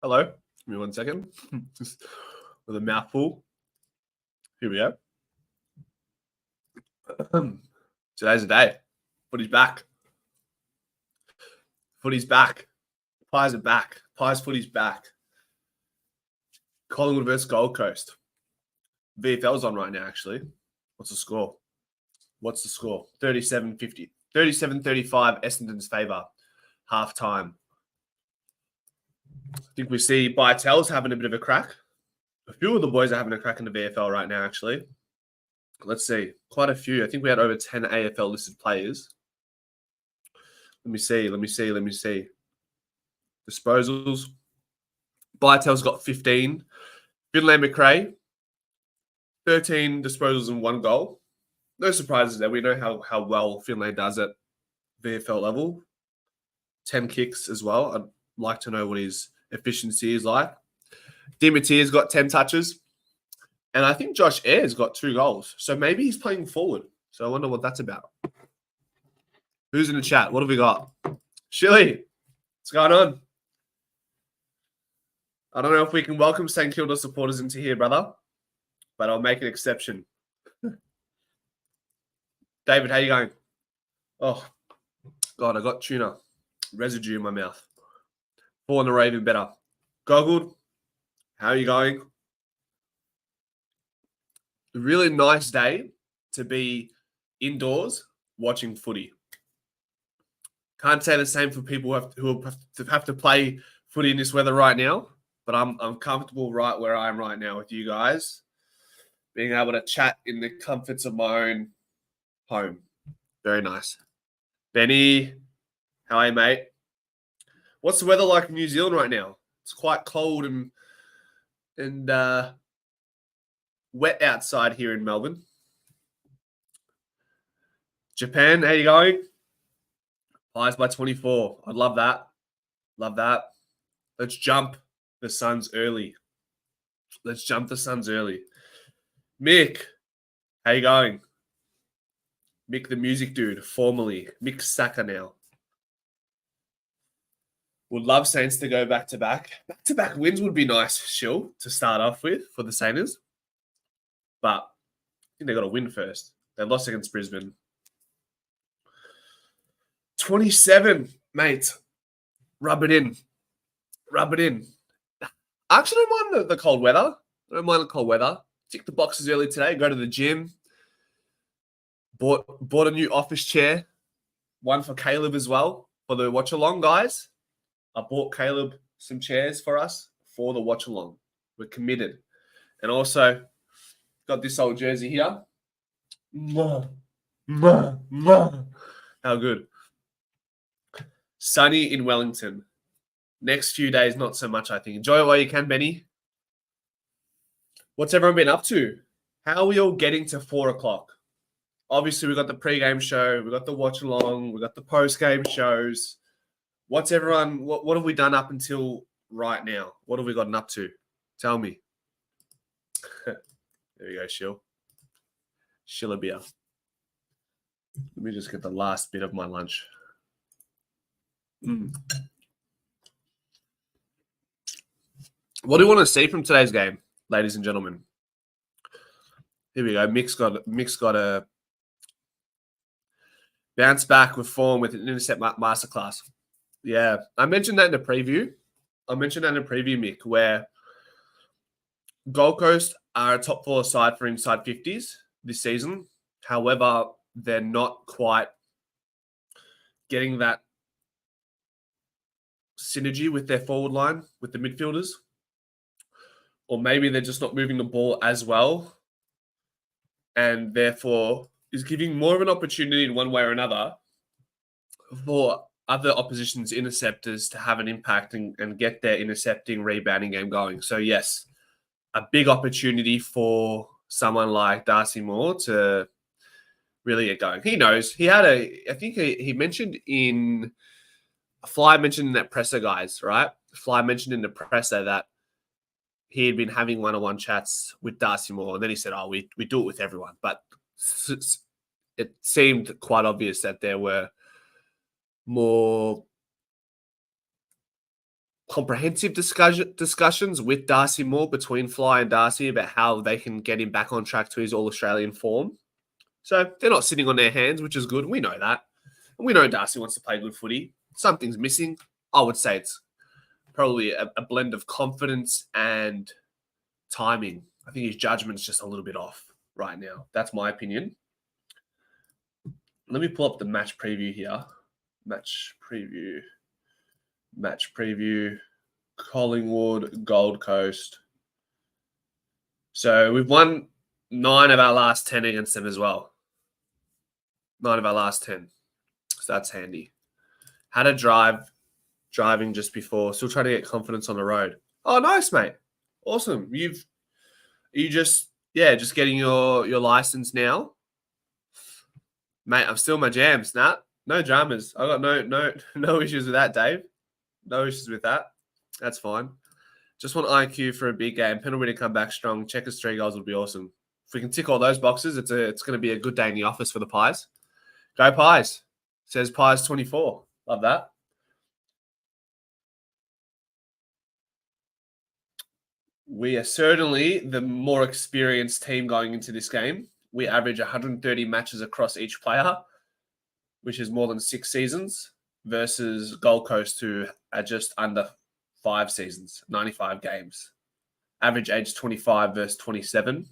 Hello. Give me 1 second. Just with a mouthful. Here we go. Today's the day. Footy's back. Footy's back. Pies are back. Pies footy's back. Collingwood versus Gold Coast. VFL's on right now, actually. What's the score? 37-50. 37-35, Essendon's favour. Half time. I think we see Bytel's having a bit of a crack. A few of the boys are having a crack in the VFL right now, actually. Let's see. Quite a few. I think we had over 10 AFL listed players. Let me see. Disposals. Bytel's got 15. Finlay McRae, 13 disposals and 1 goal. No surprises there. We know how well Finlay does at VFL level. 10 kicks as well. I'd like to know what his efficiency is like. Dimitier's got 10 touches. And I think Josh Ayer's got 2 goals. So maybe he's playing forward. So I wonder what that's about. Who's in the chat? What have we got? Shilly, what's going on? I don't know if we can welcome St Kilda supporters into here, brother. But I'll make an exception. David, how you going? Oh, God, I got tuna residue in my mouth. 4 in a row, even better. Goggled, how are you going? A really nice day to be indoors watching footy. Can't say the same for people who have to play footy in this weather right now, but I'm comfortable right where I am right now with you guys, being able to chat in the comforts of my own home. Very nice. Benny, how are you, mate? What's the weather like in New Zealand right now? It's quite cold and wet outside here in Melbourne. Japan, how you going? Pies by 24. I'd love that. Love that. Let's jump the Suns early. Mick, how you going? Mick the music dude, formerly. Mick Saka now. Would love Saints to go back-to-back. Back-to-back wins would be nice, Shill, to start off with for the Saints. But I think they got to win first. They lost against Brisbane. 27, mate. Rub it in. I actually don't mind the cold weather. Tick the boxes early today. Go to the gym. Bought a new office chair. One for Caleb as well. For the watch-along, guys. I bought Caleb some chairs for us for the watch-along. We're committed. And also, got this old jersey here. How good. Sunny in Wellington. Next few days, not so much, I think. Enjoy it while you can, Benny. What's everyone been up to? How are we all getting to 4 o'clock? Obviously, we've got the pre-game show. We've got the watch-along. We've got the post-game shows. What's everyone... What have we done up until right now? What have we gotten up to? Tell me. There we go, Shill. Shill a beer. Let me just get the last bit of my lunch. What do you want to see from today's game, ladies and gentlemen? Here we go. Mick's got a bounce back with form with an intercept masterclass. Yeah, I mentioned that in the preview. Mick, where Gold Coast are a top 4 side for inside 50s this season. However, they're not quite getting that synergy with their forward line, with the midfielders. Or maybe they're just not moving the ball as well. And therefore is giving more of an opportunity in one way or another for other opposition's interceptors to have an impact and get their intercepting, rebounding game going. So yes, a big opportunity for someone like Darcy Moore to really get going. He knows. I think he mentioned in... Fly mentioned in that presser, guys, right? Fly mentioned in the presser that he had been having one-on-one chats with Darcy Moore, and then he said, we do it with everyone. But it seemed quite obvious that there were more comprehensive discussions with Darcy Moore, between Fly and Darcy, about how they can get him back on track to his All-Australian form. So they're not sitting on their hands, which is good. We know that. And we know Darcy wants to play good footy. Something's missing. I would say it's probably a blend of confidence and timing. I think his judgment's just a little bit off right now. That's my opinion. Let me pull up the match preview here. Match preview. Collingwood, Gold Coast. So we've won 9 of our last 10 against them as well. 9 of our last 10. So that's handy. Had a driving just before. Still trying to get confidence on the road. Oh, nice, mate. Awesome. Just getting your license now. Mate, I'm still in my jams. Nah, no dramas. I got no issues with that, Dave. No issues with that. That's fine. Just want IQ for a big game. Penalty to come back strong. Checkers 3 goals would be awesome. If we can tick all those boxes, it's going to be a good day in the office for the Pies. Go Pies. Says Pies 24. Love that. We are certainly the more experienced team going into this game. We average 130 matches across each player, which is more than 6 seasons, versus Gold Coast, who are just under 5 seasons, 95 games. Average age 25 versus 27.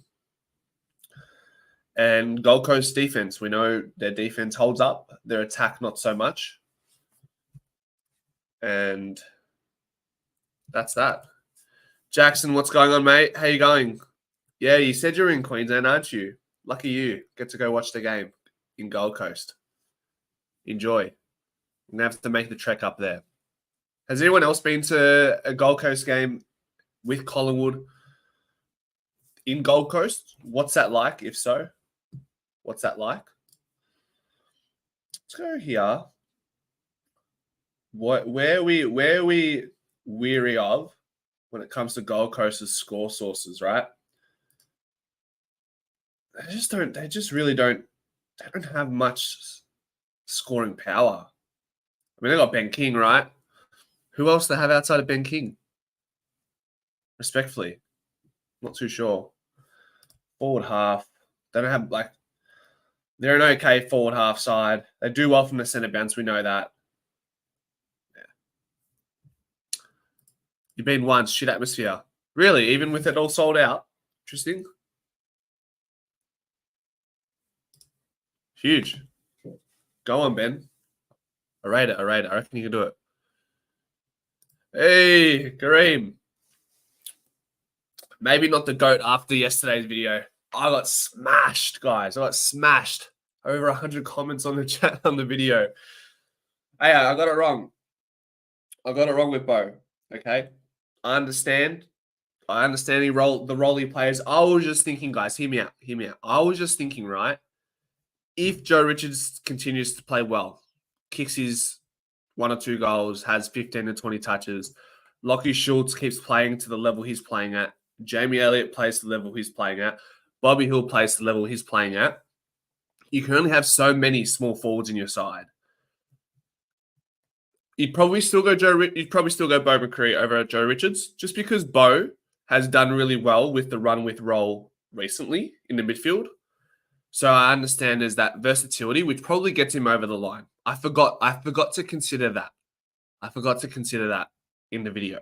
And Gold Coast defense, we know their defense holds up. Their attack, not so much. And that's that. Jackson, what's going on, mate? How you going? Yeah, you said you're in Queensland, aren't you? Lucky you. Get to go watch the game in Gold Coast. Enjoy. You're going to have to make the trek up there. Has anyone else been to a Gold Coast game with Collingwood in Gold Coast? What's that like, if so? What's that like? Let's go here. Where are we weary of when it comes to Gold Coast's score sources, right? They don't have much scoring power. I mean, they got Ben King, right? Who else they have outside of Ben King? Respectfully, not too sure. Forward half. They don't have, they're an okay forward half side. They do well from the centre bounce. We know that. Yeah. You've been once. Shit atmosphere. Really? Even with it all sold out? Interesting. Huge. Go on, Ben. I rate it. I reckon you can do it. Hey, Kareem. Maybe not the GOAT after yesterday's video. I got smashed, guys. I got smashed. Over 100 comments on the chat on the video. Hey, I got it wrong. I got it wrong with Bo. Okay? I understand the role he plays. I was just thinking, guys, hear me out. I was just thinking, right? If Joe Richards continues to play well, kicks his 1 or 2 goals, has 15 to 20 touches, Lachie Schultz keeps playing to the level he's playing at, Jamie Elliott plays to the level he's playing at, Bobby Hill plays to the level he's playing at, you can only have so many small forwards in your side. You'd probably still go Bo McCree over Joe Richards, just because Bo has done really well with the run with roll recently in the midfield. So I understand there's that versatility, which probably gets him over the line. I forgot to consider that. In the video.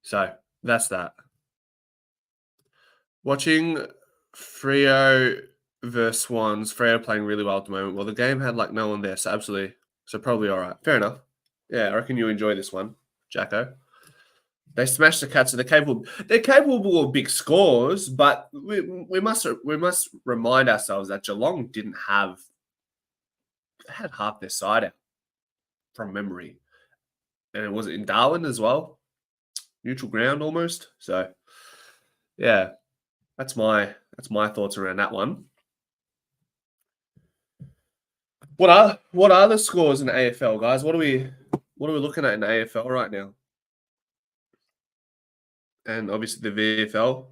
So that's that. Watching Freo versus Swans. Freo playing really well at the moment. Well, the game had no one there, so absolutely. So probably all right. Fair enough. Yeah, I reckon you enjoy this one, Jacko. They smashed the Cats. So they're capable of big scores, but we must remind ourselves that Geelong had half their side out from memory, and it was in Darwin as well, neutral ground almost. So, yeah, that's my thoughts around that one. What are the scores in the AFL, guys? What are we looking at in the AFL right now? And obviously the VFL.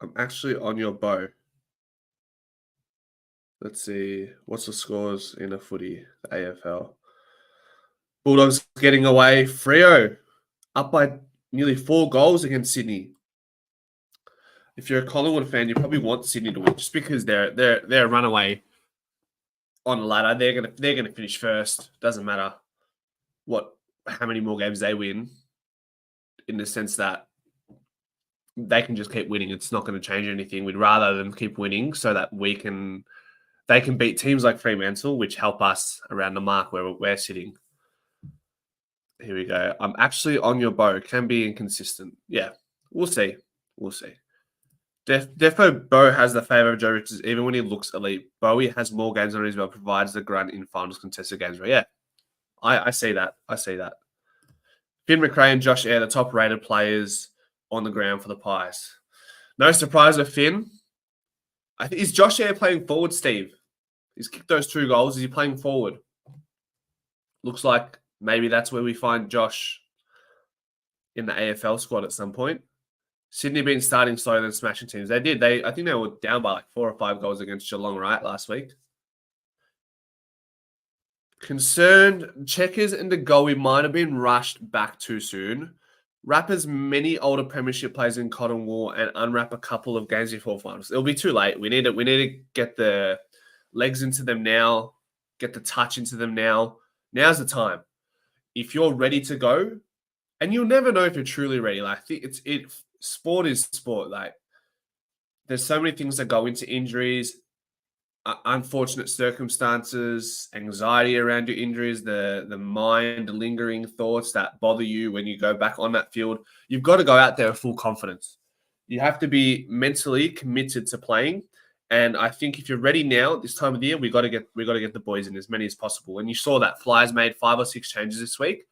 I'm actually on your bow. Let's see. What's the scores in a footy, the AFL? Bulldogs getting away. Freo up by nearly 4 goals against Sydney. If you're a Collingwood fan, you probably want Sydney to win just because they're a runaway on the ladder. They're gonna finish first. Doesn't matter how many more games they win, in the sense that they can just keep winning. It's not going to change anything. We'd rather them keep winning so that they can beat teams like Fremantle, which help us around the mark where we're sitting. Here we go. I'm actually on your bow. Can be inconsistent. Yeah, we'll see. We'll see. Defo Bo has the favour of Joe Richards, even when he looks elite. Bowie has more games on his belt, provides the grunt in finals contested games. Right? Yeah, I see that. I see that. Finn McRae and Josh Eyre, the top-rated players on the ground for the Pies. No surprise with Finn. I think is Josh Eyre playing forward, Steve? He's kicked those 2 goals. Is he playing forward? Looks like maybe that's where we find Josh in the AFL squad at some point. Sydney been starting slow then smashing teams. They did. I think they were down by like 4 or 5 goals against Geelong, right, last week. Concerned Checkers and DeGoey might have been rushed back too soon. Wrap as many older premiership players in Collingwood and unwrap a couple of games before finals. It'll be too late. We need to get the legs into them now, get the touch into them now. Now's the time. If you're ready to go, and you'll never know if you're truly ready. Like sport is sport. Like there's so many things that go into injuries, unfortunate circumstances, anxiety around your injuries, the mind lingering thoughts that bother you when you go back on that field. You've got to go out there with full confidence. You have to be mentally committed to playing. And I think if you're ready now, this time of the year, we got to get the boys in as many as possible. And you saw that Flyers made 5 or 6 changes this week.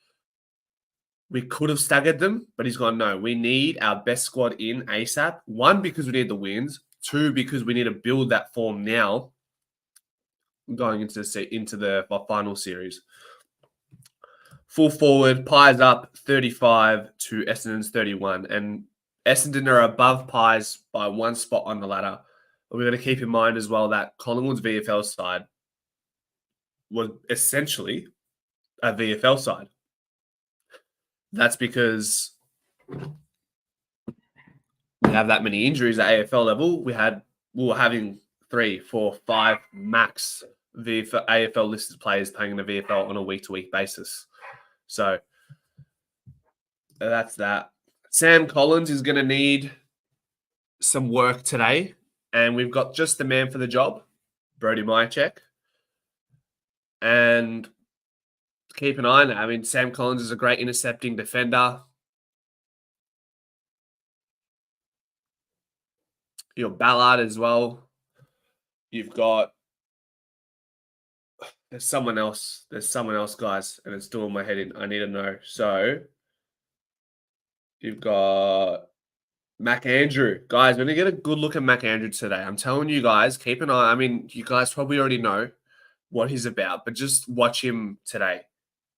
We could have staggered them, but he's gone, no, we need our best squad in ASAP. 1, because we need the wins. 2, because we need to build that form now going into the final series. Full forward, Pies up 35 to Essendon's 31. And Essendon are above Pies by 1 spot on the ladder. But we've got to keep in mind as well that Collingwood's VFL side was essentially a VFL side. That's because we have that many injuries at AFL level. We were having 3, 4, 5 max AFL listed players playing in the VFL on a week-to-week basis. So that's that. Sam Collins is going to need some work today, and we've got just the man for the job, Brody Myercheck. And keep an eye on it. I mean, Sam Collins is a great intercepting defender. Your Ballard as well. You've got there's someone else, guys, and it's doing my head in. I need to know. So you've got Mac Andrew. Guys, we're going to get a good look at Mac Andrew today. I'm telling you guys, keep an eye. I mean, you guys probably already know what he's about, but just watch him today.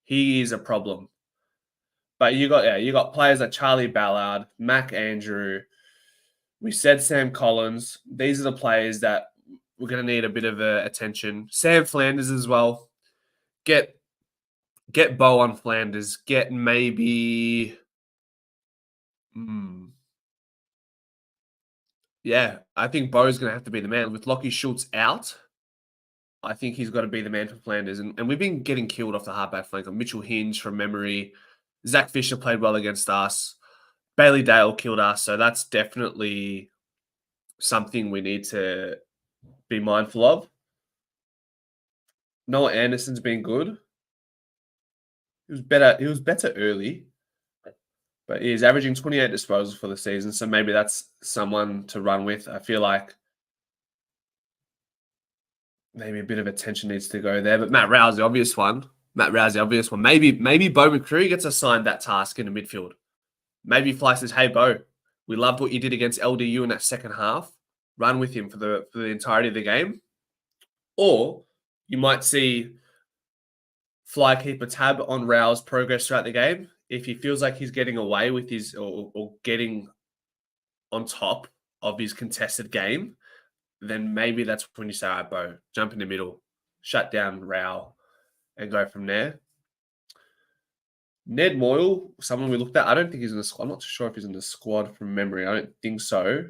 He is a problem. But you got players like Charlie Ballard, Mac Andrew. We said Sam Collins. These are the players that we're going to need a bit of attention. Sam Flanders as well. Get Bo on Flanders. Get maybe... Yeah, I think Bo's going to have to be the man. With Lockie Schultz out, I think he's got to be the man for Flanders. And we've been getting killed off the halfback flank. Mitchell Hinge from memory. Zach Fisher played well against us. Bailey Dale killed us. So that's definitely something we need to be mindful of. Noah Anderson's been good. He was better early, but he's averaging 28 disposals for the season. So maybe that's someone to run with. I feel like maybe a bit of attention needs to go there. But Matt Rouse, the obvious one. Maybe Bo McCreary gets assigned that task in the midfield. Maybe Fly says, "Hey Bo, we loved what you did against LDU in that second half. Run with him for the entirety of the game." Or you might see Fly keep a tab on Rouse' progress throughout the game. If he feels like he's getting away with his or getting on top of his contested game, then maybe that's when you say, "All right, Bo, jump in the middle, shut down Rouse, and go from there." Ned Moyle, someone we looked at. I don't think he's in the squad. I'm not sure if he's in the squad from memory. I don't think so.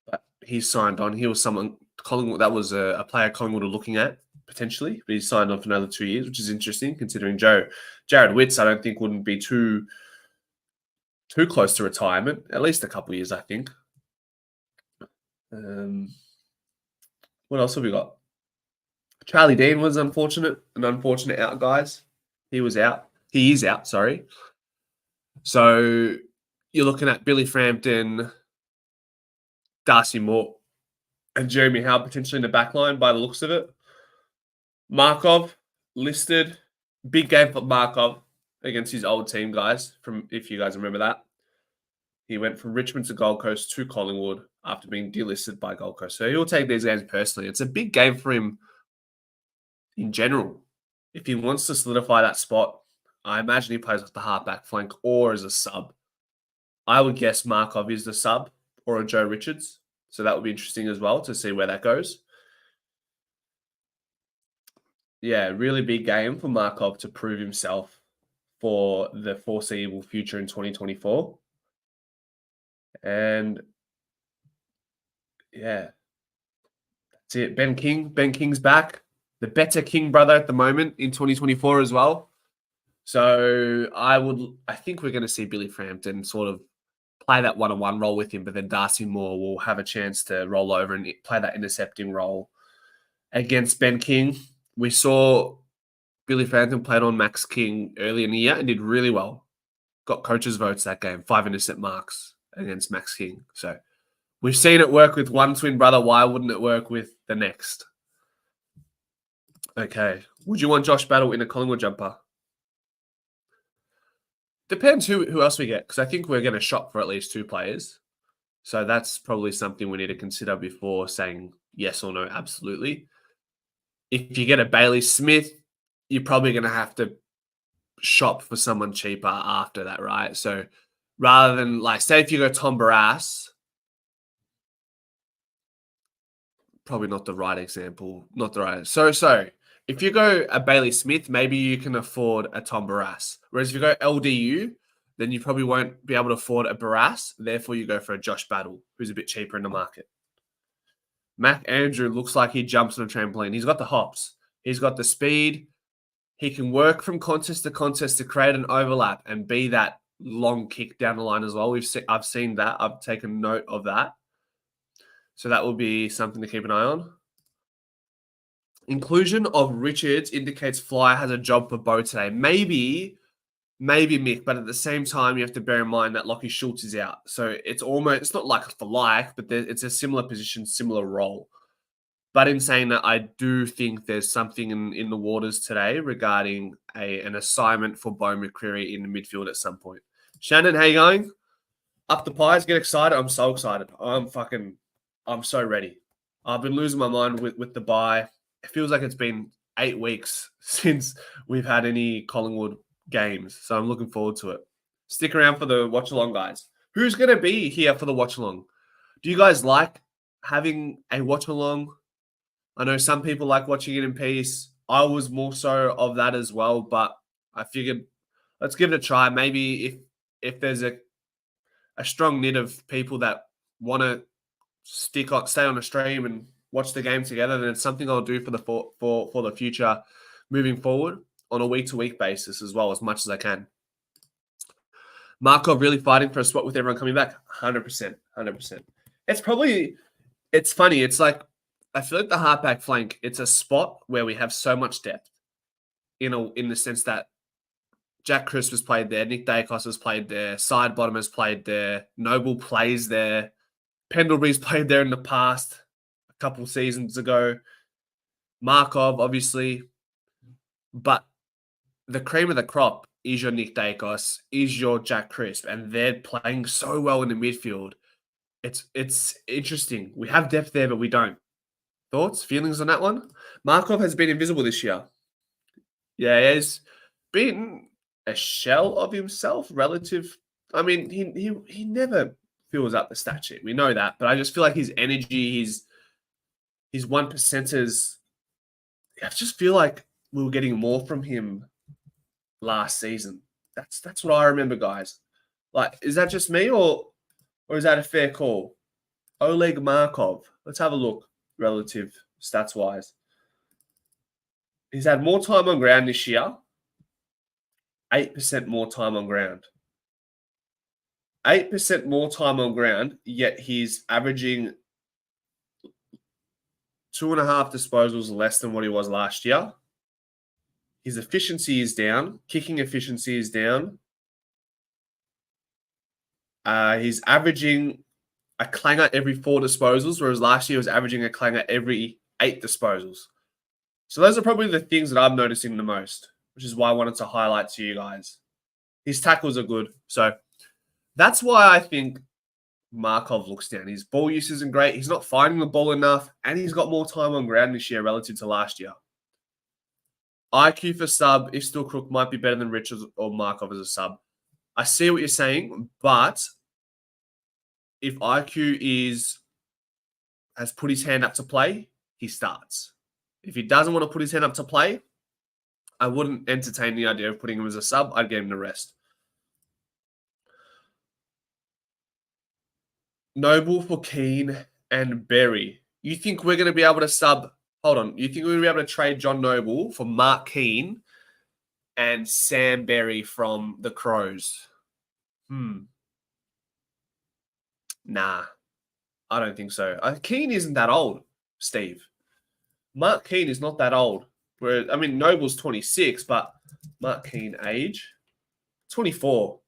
But he's signed on. He was someone Collingwood that was a player Collingwood were looking at potentially, but he's signed on for another 2 years, which is interesting considering Jared Witts. I don't think wouldn't be too close to retirement. At least a couple of years, I think. What else have we got? Charlie Dean was an unfortunate out, guys. He was out. He is out, sorry. So you're looking at Billy Frampton, Darcy Moore, and Jeremy Howe potentially in the back line by the looks of it. Markov listed. Big game for Markov against his old team, guys, from if you guys remember that. He went from Richmond to Gold Coast to Collingwood after being delisted by Gold Coast. So he'll take these games personally. It's a big game for him in general. If he wants to solidify that spot, I imagine he plays off the halfback flank or as a sub. I would guess Markov is the sub or a Joe Richards. So that would be interesting as well to see where that goes. Yeah, really big game for Markov to prove himself for the foreseeable future in 2024. And yeah, that's it. Ben King's back. The better King brother at the moment in 2024 as well. So I think we're going to see Billy Frampton sort of play that one-on-one role with him, but then Darcy Moore will have a chance to roll over and play that intercepting role against Ben King. We saw Billy Frampton played on Max King early in the year and did really well. Got coaches' votes that game, 5 intercept marks against Max King. So we've seen it work with one twin brother. Why wouldn't it work with the next? Okay. Would you want Josh Battle in a Collingwood jumper? Depends who else we get, because I think we're going to shop for at least 2 players. So that's probably something we need to consider before saying yes or no, absolutely. If you get a Bailey Smith, you're probably going to have to shop for someone cheaper after that, right? So rather than, like, say if you go Tom Barrass, probably not the right example, not the right. So if you go a Bailey Smith, maybe you can afford a Tom Barrass. Whereas if you go LDU, then you probably won't be able to afford a Barrass. Therefore, you go for a Josh Battle, who's a bit cheaper in the market. Mac Andrew looks like he jumps on a trampoline. He's got the hops. He's got the speed. He can work from contest to create an overlap and be that long kick down the line as well. I've seen that. I've taken note of that. So that will be something to keep an eye on. Inclusion of Richards indicates Flyer has a job for Bo today. Maybe Mick, but at the same time, you have to bear in mind that Lockie Schultz is out. So it's not like for like, but it's a similar position, similar role. But in saying that, I do think there's something in the waters today regarding an assignment for Bo McCreary in the midfield at some point. Shannon, how you going? Up the Pies, get excited. I'm so excited. I'm so ready. I've been losing my mind with the bye. It feels like it's been 8 weeks since we've had any Collingwood games. So I'm looking forward to it. Stick around for the watch along, guys. Who's going to be here for the watch along? Do you guys like having a watch along? I know some people like watching it in peace. I was more so of that as well, but I figured let's give it a try. Maybe if there's a strong knit of people that want to stay on a stream and watch the game together, then it's something I'll do for the future moving forward on a week-to-week basis as well, as much as I can. Markov really fighting for a spot with everyone coming back. 100%. It's funny. It's like, I feel like the halfback flank, it's a spot where we have so much depth in the sense that Jack Crisp has played there, Nick Dacos has played there, Sidebottom has played there, Noble plays there, Pendlebury's played there in the past a couple seasons ago, Markov, obviously, but the cream of the crop is your Nick Dacos, is your Jack Crisp, and they're playing so well in the midfield. It's interesting. We have depth there, but we don't. Thoughts, feelings on that one? Markov has been invisible this year. Yeah, he has been a shell of himself relative. I mean, he never fills up the stat sheet. We know that, but I just feel like his energy, his 1%ers, I just feel like we were getting more from him last season. That's what I remember, guys. Like, is that just me or is that a fair call? Oleg Markov. Let's have a look relative stats-wise. He's had more time on ground this year. 8% more time on ground. 8% more time on ground, yet he's averaging 2.5 disposals less than what he was last year. His efficiency is down. Kicking efficiency is down. He's averaging a clanger every 4 disposals, whereas last year he was averaging a clanger every 8 disposals. So those are probably the things that I'm noticing the most, which is why I wanted to highlight to you guys. His tackles are good. So that's why I think Markov looks down. His ball use isn't great. He's not finding the ball enough, and he's got more time on ground this year relative to last year. IQ for sub, if still Crook might be better than Richards or Markov as a sub. I see what you're saying, but if IQ has put his hand up to play, he starts. If he doesn't want to put his hand up to play, I wouldn't entertain the idea of putting him as a sub. I'd get him to rest. Noble for Keane and Berry. You think we're going to be able to sub? Hold on. You think we're going to be able to trade John Noble for Mark Keane and Sam Berry from the Crows? Nah, I don't think so. Keane isn't that old, Steve. Mark Keane is not that old. Noble's 26, but Mark Keane age 24.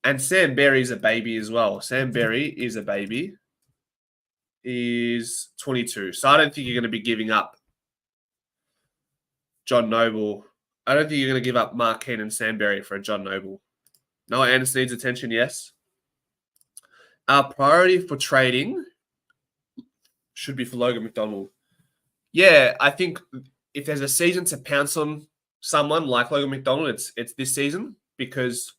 And Sam Berry's a baby as well. Sam Berry is a baby. He's 22. So I don't think you're going to be giving up John Noble. I don't think you're going to give up Mark Keane and Sam Berry for a John Noble. Noah Anderson needs attention, yes. Our priority for trading should be for Logan McDonald. Yeah, I think if there's a season to pounce on someone like Logan McDonald, it's this season because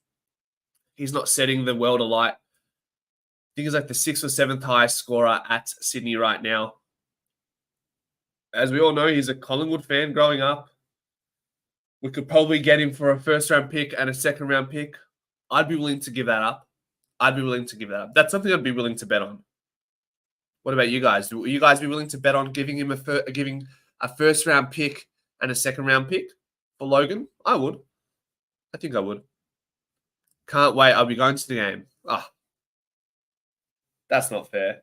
he's not setting the world alight. I think he's like the 6th or 7th highest scorer at Sydney right now. As we all know, he's a Collingwood fan growing up. We could probably get him for a first-round pick and a second-round pick. I'd be willing to give that up. That's something I'd be willing to bet on. What about you guys? Will you guys be willing to bet on giving him a first-round pick and a second-round pick for Logan? I would. I think I would. Can't wait. I'll be going to the game. That's not fair.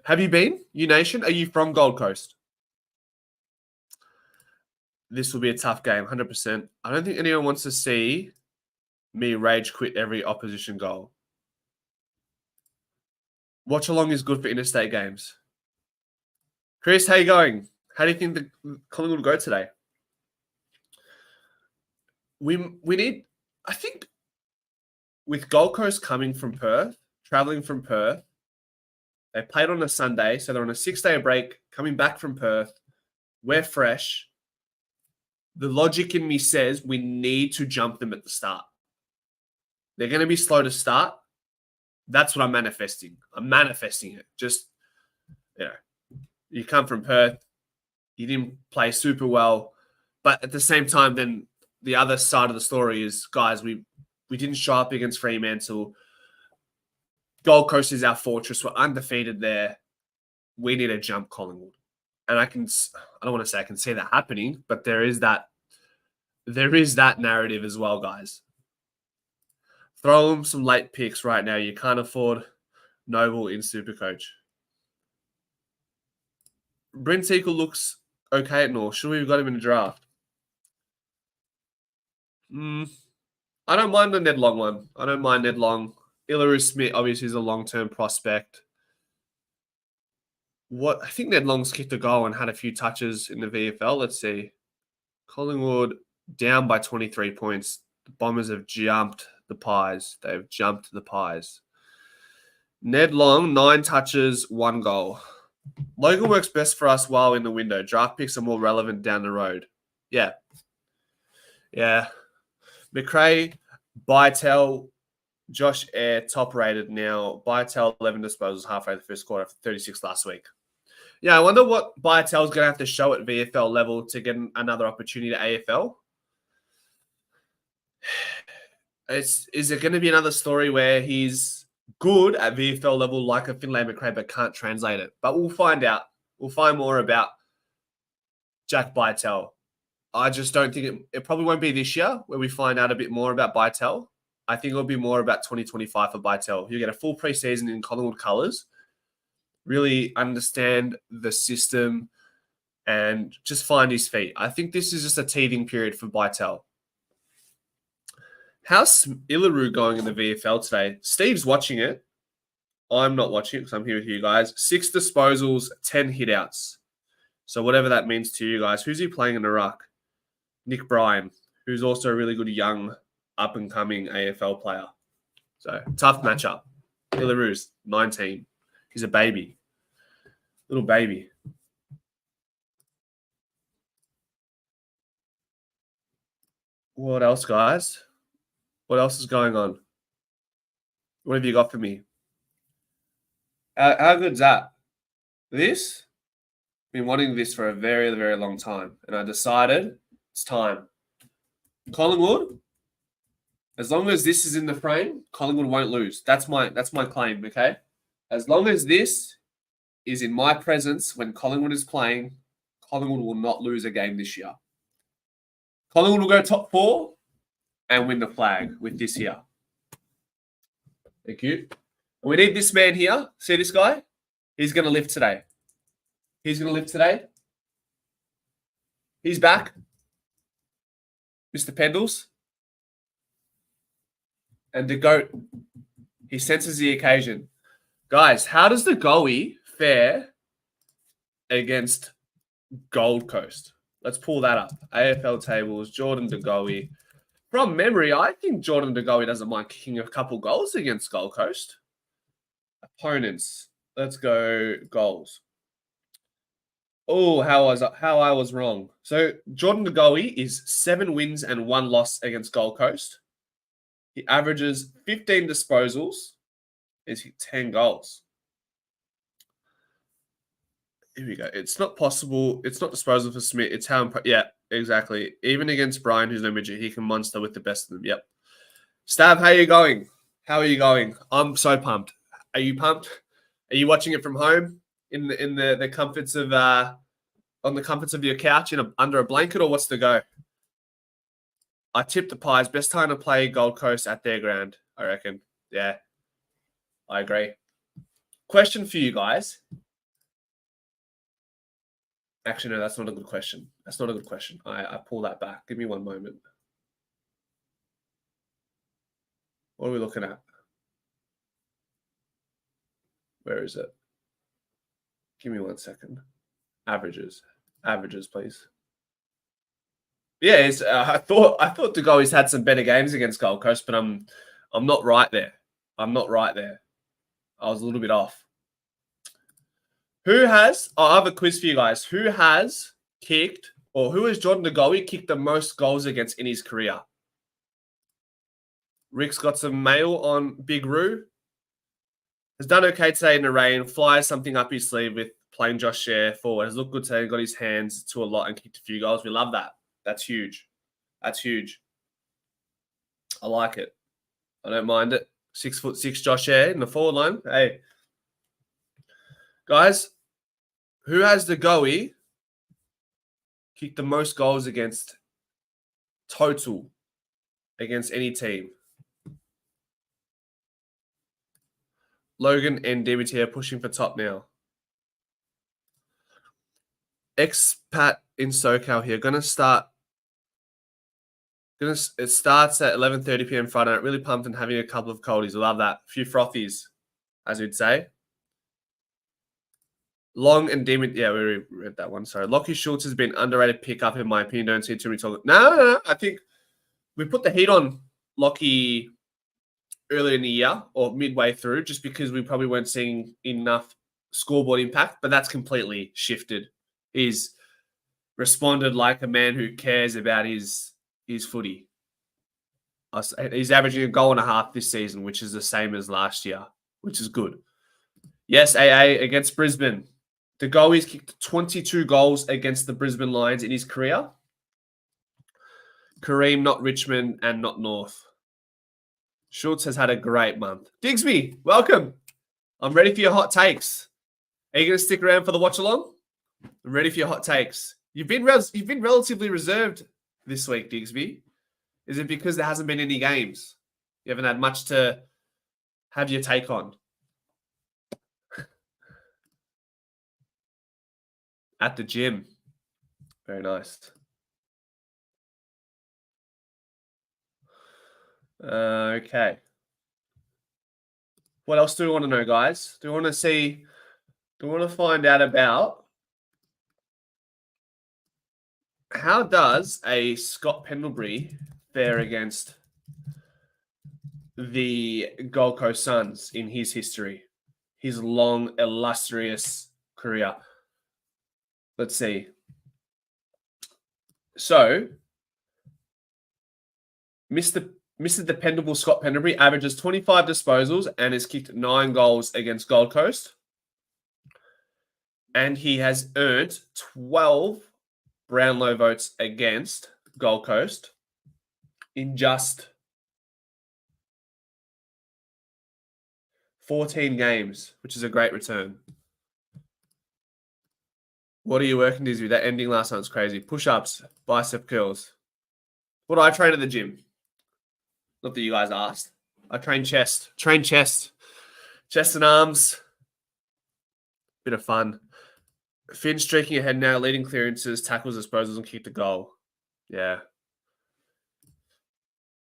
Have you been? You Nation? Are you from Gold Coast? This will be a tough game, 100%. I don't think anyone wants to see me rage quit every opposition goal. Watch along is good for interstate games. Chris, how you going? How do you think the Collingwood will go today? We need, I think, with Gold Coast coming from Perth, traveling from Perth, they played on a Sunday, so they're on a 6-day break, coming back from Perth. We're fresh. The logic in me says we need to jump them at the start. They're going to be slow to start. That's what I'm manifesting. I'm manifesting it. Just, you come from Perth. You didn't play super well. But at the same time, then the other side of the story is, guys, we didn't show up against Fremantle. Gold Coast is our fortress. We're undefeated there. We need to jump Collingwood. And I don't want to say I can see that happening, but there is that narrative as well, guys. Throw them some late picks right now. You can't afford Noble in Supercoach. Bryn Teakle looks okay at North. Should we have got him in the draft? I don't mind the Ned Long one. I don't mind Ned Long. Ilaru Smith obviously is a long-term prospect. I think Ned Long's kicked a goal and had a few touches in the VFL. Let's see. Collingwood down by 23 points. The Bombers have jumped the Pies. They've jumped the Pies. Ned Long, 9 touches, 1 goal. Logan works best for us while in the window. Draft picks are more relevant down the road. Yeah. McRae, Bytel, Josh Eyre, top rated now. Bytel, 11 disposals halfway the first quarter after 36 last week. Yeah, I wonder what Bytel's going to have to show at VFL level to get another opportunity to AFL. Is it going to be another story where he's good at VFL level like a Finlay McRae but can't translate it? But we'll find out. We'll find more about Jack Bytel. I just don't think it probably won't be this year where we find out a bit more about Bytel. I think it'll be more about 2025 for Bytel. You get a full preseason in Collingwood colours, really understand the system, and just find his feet. I think this is just a teething period for Bytel. How's Illaroo going in the VFL today? Steve's watching it. I'm not watching it because I'm here with you guys. 6 disposals, 10 hitouts. So whatever that means to you guys. Who's he playing in the ruck? Nick Bryan, who's also a really good young, up-and-coming AFL player. So tough matchup. Illaroo's 19. He's a baby. Little baby. What else, guys? What else is going on? What have you got for me? How good's that? This? Been wanting this for a very, very long time. And I decided it's time. Collingwood, as long as this is in the frame, Collingwood won't lose. That's my claim, okay? As long as this is in my presence when Collingwood is playing, Collingwood will not lose a game this year. Collingwood will go top 4 and win the flag with this here. Thank you. We need this man here. See this guy? He's going to lift today. He's going to lift today. He's back. Mr. Pendles. And the GOAT. He senses the occasion. Guys, how does the Goey fare against Gold Coast? Let's pull that up. AFL tables, Jordan De Goey. From memory, I think Jordan De Goey doesn't mind kicking a couple goals against Gold Coast. Opponents. Let's go goals. Oh, how I was wrong. So Jordan De Goey is 7 wins and 1 loss against Gold Coast. He averages 15 disposals. He's hit 10 goals. Here we go. It's not possible. It's not disposal for Smith. It's how. Yeah, exactly. Even against Brian, who's no midget, he can monster with the best of them. Yep. Stav, how are you going? How are you going? I'm so pumped. Are you pumped? Are you watching it from home in the comforts of on the comforts of your couch under a blanket, or what's the go? I tip the Pies. Best time to play Gold Coast at their ground, I reckon. Yeah, I agree. Question for you guys. Actually, no, that's not a good question. That's not a good question. I pull that back. Give me one moment. What are we looking at? Where is it? Give me 1 second. Averages, please. Yeah, I thought De Goey's had some better games against Gold Coast, but I'm not right there. I was a little bit off. I have a quiz for you guys. Who has Jordan De Goey kicked the most goals against in his career? Rick's got some mail on Big Roo. Has done okay today in the rain. Flies something up his sleeve with playing Josh Share forward. Has looked good today. Got his hands to a lot and kicked a few goals. We love that. That's huge. That's huge. I like it. I don't mind it. 6'6" Josh Share in the forward line. Hey. Guys, who has De Goey kicked the most goals against total against any team? Logan and DBT are pushing for top now. Expat in SoCal here. It starts at 11:30 p.m. Friday night. Really pumped and having a couple of coldies. Love that. A few frothies, as we'd say. Long and Demon. Yeah, we read that one. Sorry. Lockie Schultz has been underrated pickup, in my opinion. Don't see too many talk. No. I think we put the heat on Lockie earlier in the year or midway through just because we probably weren't seeing enough scoreboard impact, but that's completely shifted. He's responded like a man who cares about his footy. He's averaging 1.5 goals this season, which is the same as last year, which is good. Yes, AA against Brisbane. De Goey's kicked 22 goals against the Brisbane Lions in his career. Kareem, not Richmond, and not North. Schultz has had a great month. Digsby, welcome. I'm ready for your hot takes. Are you going to stick around for the watch along? I'm ready for your hot takes. You've been relatively reserved this week, Digsby. Is it because there hasn't been any games? You haven't had much to have your take on? At the gym. Very nice. Okay. What else do we want to know, guys? Do we want to find out about how does a Scott Pendlebury fare against the Gold Coast Suns in his history, his long, illustrious career? Let's see. So, Mr. Dependable Scott Pendlebury averages 25 disposals and has kicked 9 goals against Gold Coast. And he has earned 12 Brownlow votes against Gold Coast in just 14 games, which is a great return. What are you working, Disney? That ending last night was crazy. Push-ups, bicep curls. What do I train at the gym? Not that you guys asked. I train chest. Chest and arms. Bit of fun. Finn streaking ahead now, leading clearances, tackles, disposals, and kicked a goal. Yeah.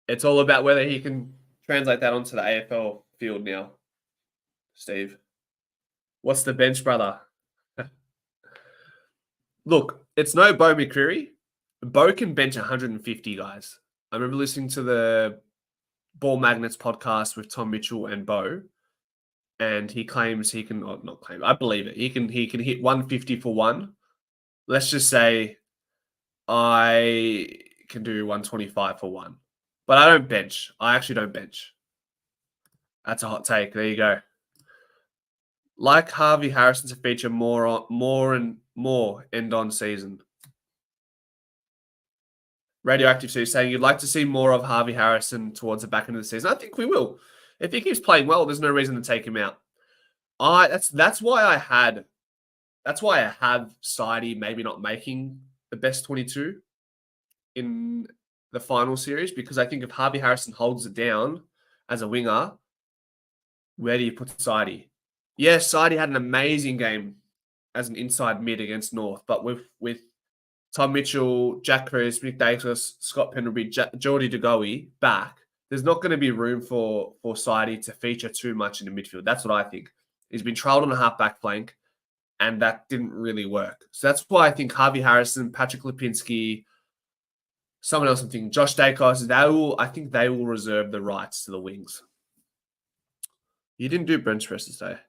It's all about whether he can translate that onto the AFL field now. Steve. What's the bench, brother? Look, it's no Bo McCreary. Bo can bench 150, guys. I remember listening to the Ball Magnets podcast with Tom Mitchell and Bo, and he claims he can not claim. I believe it. He can hit 150 for one. Let's just say I can do 125 for one, but I don't bench. I actually don't bench. That's a hot take. There you go. Like Harvey Harrison to feature more and more end on season. Radioactive Sue saying you'd like to see more of Harvey Harrison towards the back end of the season. I think we will. If he keeps playing well, there's no reason to take him out. That's why I have Sidey maybe not making the best 22 in the final series, because I think if Harvey Harrison holds it down as a winger, where do you put Sidey? Yes, Sidey had an amazing game as an inside mid against North, but with Tom Mitchell, Jack Cruz, Nick Dacus, Scott Pendlebury, Geordie DeGoey back, there's not going to be room for Sidey to feature too much in the midfield. That's what I think. He's been trialled on a half-back flank, and that didn't really work. So that's why I think Harvey Harrison, Patrick Lipinski, someone else I'm thinking, Josh Dacos, I think they will reserve the rights to the wings. You didn't do bench press today.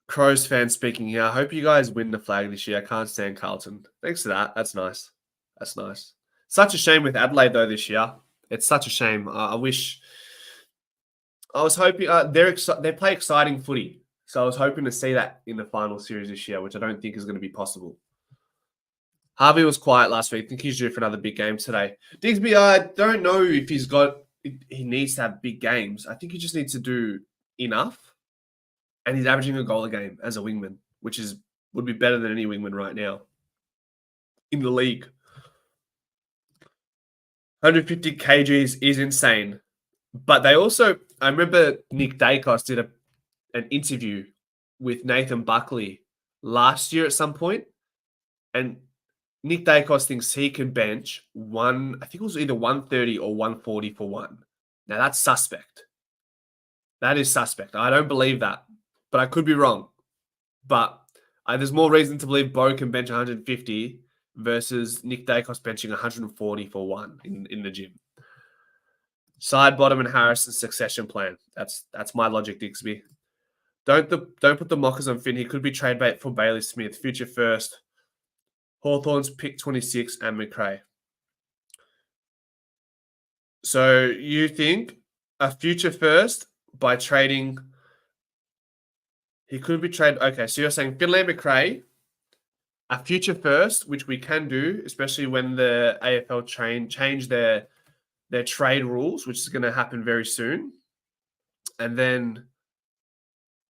Crows fan speaking here. I hope you guys win the flag this year. I can't stand Carlton. Thanks for that. That's nice. Such a shame with Adelaide, though, this year. It's such a shame. I was hoping they play exciting footy. So I was hoping to see that in the final series this year, which I don't think is going to be possible. Harvey was quiet last week. I think he's due for another big game today. Digsby, I don't know if he needs to have big games. I think he just needs to do enough. And he's averaging a goal a game as a wingman, which would be better than any wingman right now in the league. 150 kgs is insane. But they also, I remember Nick Dacos did an interview with Nathan Buckley last year at some point, and Nick Dacos thinks he can bench I think it was either 130 or 140 for one. Now that's suspect. That is suspect. I don't believe that, but I could be wrong. But there's more reason to believe Bo can bench 150 versus Nick Dacos benching 140 for one in the gym. Side, bottom, and Harrison's succession plan. That's my logic, Dixby. Don't put the mockers on Finn. He could be trade bait for Bailey Smith. Future first. Hawthorn's pick 26 and McRae. So you think a future first by trading? He could be traded. Okay, so you're saying Finlay McRae, a future first, which we can do, especially when the AFL change their their trade rules, which is going to happen very soon. And then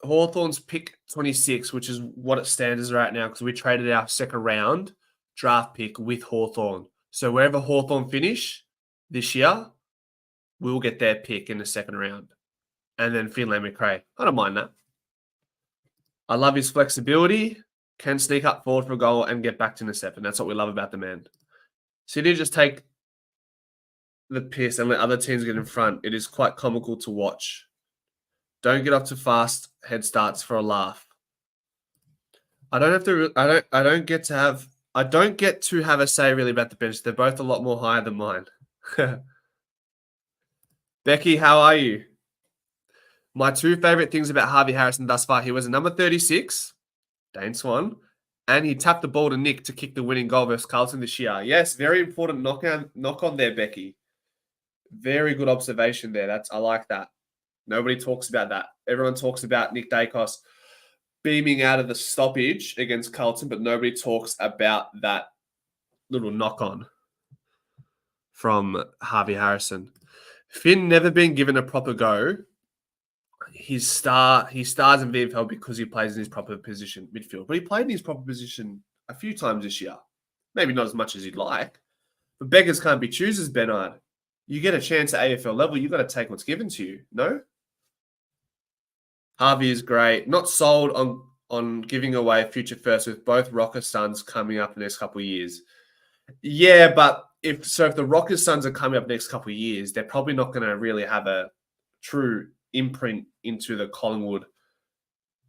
Hawthorn's pick 26, which is what it stands as right now, because we traded our second round draft pick with Hawthorn. So wherever Hawthorn finish this year, we'll get their pick in the second round. And then Finlay McRae. I don't mind that. I love his flexibility, can sneak up forward for a goal and get back to intercept. And that's what we love about the man. City just take the piss and let other teams get in front. It is quite comical to watch. Don't get off to fast head starts for a laugh. I don't get to have a say really about the bench. They're both a lot more higher than mine. Becky, how are you? My two favorite things about Harvey Harrison thus far, he was a number 36, Dane Swan, and he tapped the ball to Nick to kick the winning goal versus Carlton this year. Yes, very important knock on there, Becky. Very good observation there. I like that. Nobody talks about that. Everyone talks about Nick Dacos beaming out of the stoppage against Carlton, but nobody talks about that little knock-on from Harvey Harrison. Finn never been given a proper go. He stars in VFL because he plays in his proper position, midfield. But he played in his proper position a few times this year. Maybe not as much as you'd like. But beggars can't be choosers, Bernard. You get a chance at AFL level, you've got to take what's given to you, no? Harvey is great. Not sold on giving away future first with both Rocker Suns coming up the next couple of years. Yeah, but if the Rocker Suns are coming up next couple of years, they're probably not going to really have a true imprint into the Collingwood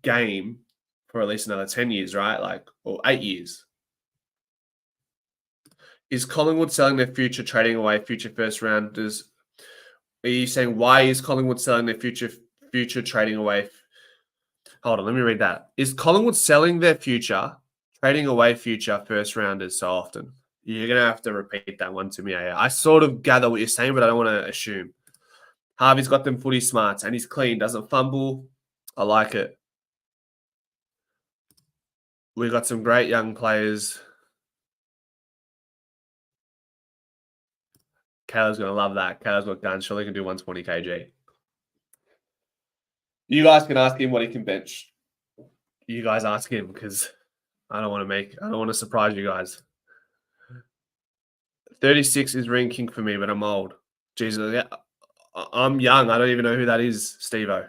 game for at least another 10 years, right? Or 8 years. Is Collingwood selling their future, trading away future first rounders? Are you saying why is Collingwood selling their future, trading away? Hold on, let me read that. Is Collingwood selling their future, trading away future first rounders so often? You're going to have to repeat that one to me. I sort of gather what you're saying, but I don't want to assume. Harvey's got them footy smarts and he's clean, doesn't fumble. I like it. We've got some great young players. Kayla's going to love that. Kayla's got guns. Surely can do 120 kg. You guys can ask him what he can bench. You guys ask him because I don't want to surprise you guys. 36 is ranking for me, but I'm old. Jesus, yeah, I'm young. I don't even know who that is, Steve-O.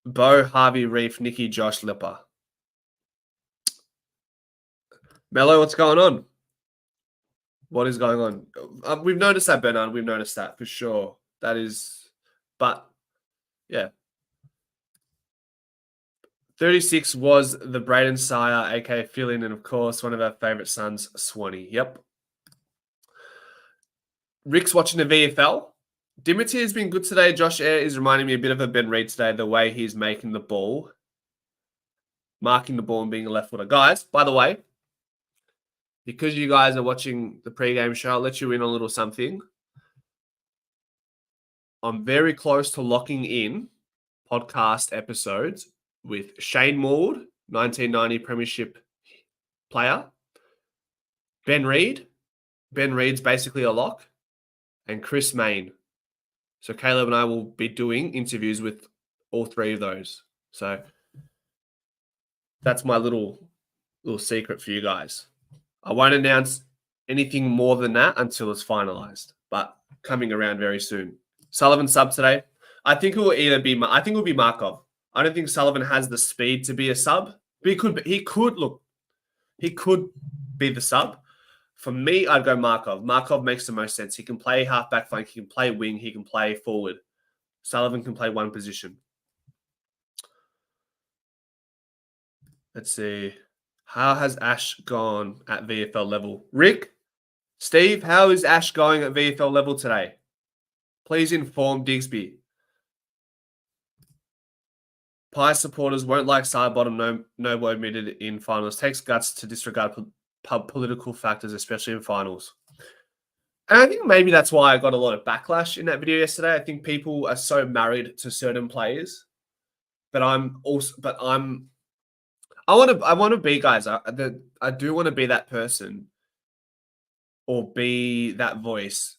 Bo, Harvey, Reef, Nicky, Josh, Lipper. Mello, what's going on? What is going on? We've noticed that, Bernard. We've noticed that for sure. That is, but yeah. 36 was the Braden Sire, aka Philin, and of course, one of our favorite sons, Swanee. Yep. Rick's watching the VFL. Dimity has been good today. Josh Eyre is reminding me a bit of a Ben Reid today, the way he's making the ball, marking the ball and being a left footer. Guys, by the way, because you guys are watching the pregame show, I'll let you in on a little something. I'm very close to locking in podcast episodes with Shane Maud, 1990 Premiership player, Ben Reid. Ben Reid's basically a lock, and Chris Main. So Caleb and I will be doing interviews with all three of those. So that's my little secret for you guys. I won't announce anything more than that until it's finalized, but coming around very soon. Sullivan sub today. I think it will either be Markov. I don't think Sullivan has the speed to be a sub, but he could be the sub. For me, I'd go Markov. Markov makes the most sense. He can play halfback flank, he can play wing, he can play forward. Sullivan can play one position. Let's see. How has Ash gone at VFL level? Rick, Steve, how is Ash going at VFL level today? Please inform Digsby. Pie supporters won't like side bottom, no word admitted in finals. Takes guts to disregard political factors, especially in finals. And I think maybe that's why I got a lot of backlash in that video yesterday. I think people are so married to certain players, but I want to be, guys. I do want to be that person or be that voice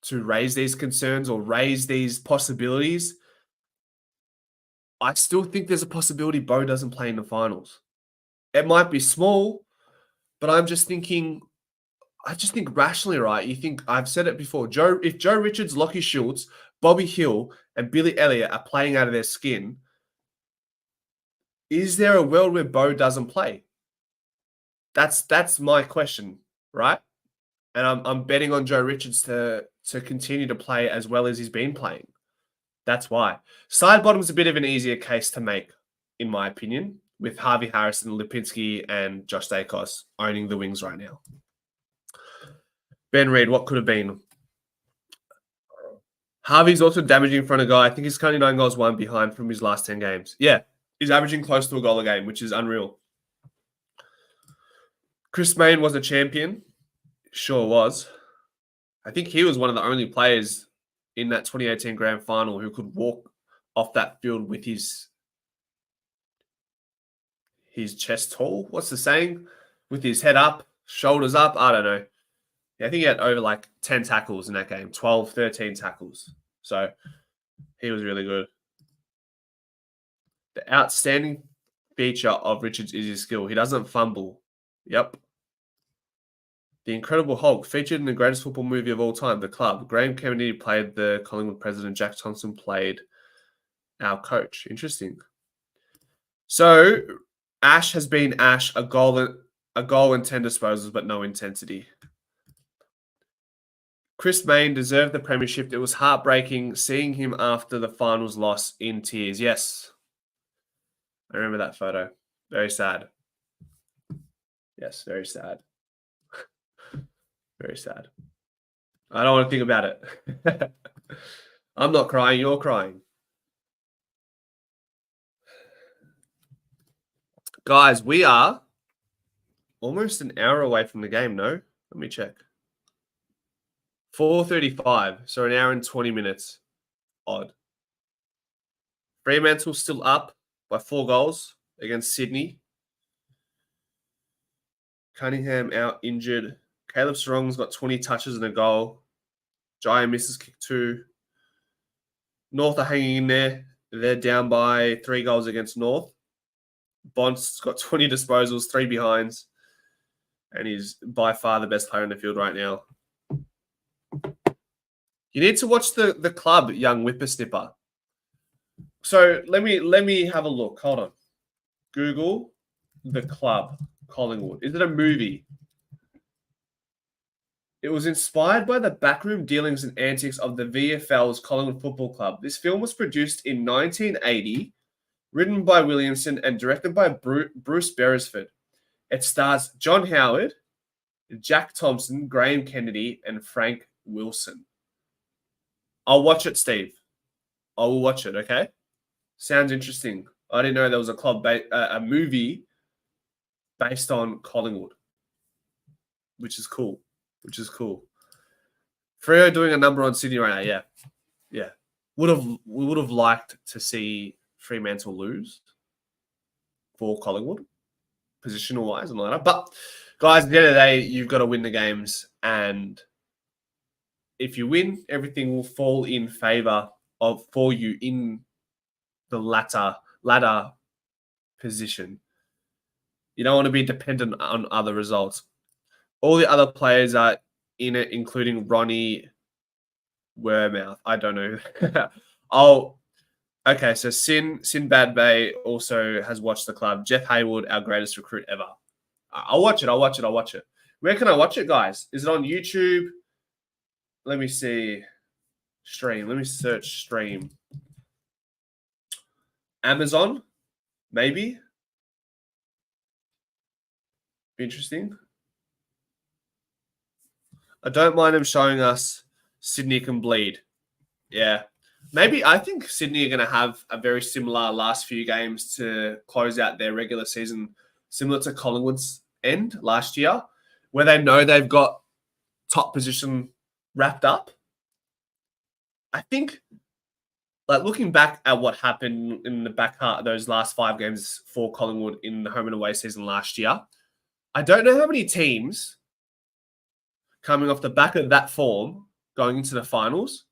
to raise these concerns or raise these possibilities, I still think there's a possibility Bo doesn't play in the finals. It might be small, but I just think rationally, right? You think, I've said it before, if Joe Richards, Lockie Schultz, Bobby Hill, and Billy Elliott are playing out of their skin, is there a world where Bo doesn't play? That's my question, right? And I'm betting on Joe Richards to continue to play as well as he's been playing. That's why. Side bottom's a bit of an easier case to make, in my opinion, with Harvey Harrison, Lipinski, and Josh Dacos owning the wings right now. Ben Reed, what could have been? Harvey's also damaging in front of guy. I think he's currently 9 goals, 1 behind from his last 10 games. Yeah, he's averaging close to a goal a game, which is unreal. Chris Mayne was a champion. Sure was. I think he was one of the only players in that 2018 grand final who could walk off that field with his chest tall. What's the saying? With his head up, shoulders up. I don't know. Yeah, I think he had over like 10 tackles in that game, 12, 13 tackles. So he was really good. The outstanding feature of Richards is his skill. He doesn't fumble. Yep. The Incredible Hulk, featured in the greatest football movie of all time, The Club. Graham Kennedy played the Collingwood president. Jack Thompson played our coach. Interesting. So Ash has been Ash, a goal and 10 disposals, but no intensity. Chris Mayne deserved the premiership. It was heartbreaking seeing him after the finals loss in tears. Yes. I remember that photo. Very sad. Yes, very sad. Very sad. I don't want to think about it. I'm not crying. You're crying. Guys, we are almost an hour away from the game, no? Let me check. 4:35, so an hour and 20 minutes. Odd. Fremantle's still up by 4 goals against Sydney. Cunningham out injured. Caleb Strong's got 20 touches and a goal. Jaya misses kick 2. North are hanging in there. They're down by 3 goals against North. Bond's got 20 disposals, 3 behinds, and he's by far the best player in the field right now. You need to watch the club, young whippersnipper. So let me have a look. Hold on. Google The Club, Collingwood. Is it a movie? It was inspired by the backroom dealings and antics of the VFL's Collingwood Football Club. This film was produced in 1980, written by Williamson and directed by Bruce Beresford. It stars John Howard, Jack Thompson, Graham Kennedy, and Frank Wilson. I'll watch it, Steve. I will watch it, okay? Sounds interesting. I didn't know there was a movie based on Collingwood, which is cool. Freo doing a number on Sydney right now, yeah. We would have liked to see Fremantle lose for Collingwood, positional wise and all that. But guys, at the end of the day, you've got to win the games, and if you win, everything will fall in favor for you in the ladder position. You don't want to be dependent on other results. All the other players are in it, including Ronnie Wormouth. I don't know. Okay, so Sinbad Bay also has watched the club. Jeff Haywood, our greatest recruit ever. I'll watch it. Where can I watch it, guys? Is it on YouTube? Let me see. Stream. Let me search stream. Amazon? Maybe? Be interesting. I don't mind them showing us Sydney can bleed. Yeah. Maybe I think Sydney are going to have a very similar last few games to close out their regular season, similar to Collingwood's end last year, where they know they've got top position wrapped up. I think, like, looking back at what happened in the back half of those last 5 games for Collingwood in the home and away season last year, I don't know how many teams coming off the back of that form going into the finals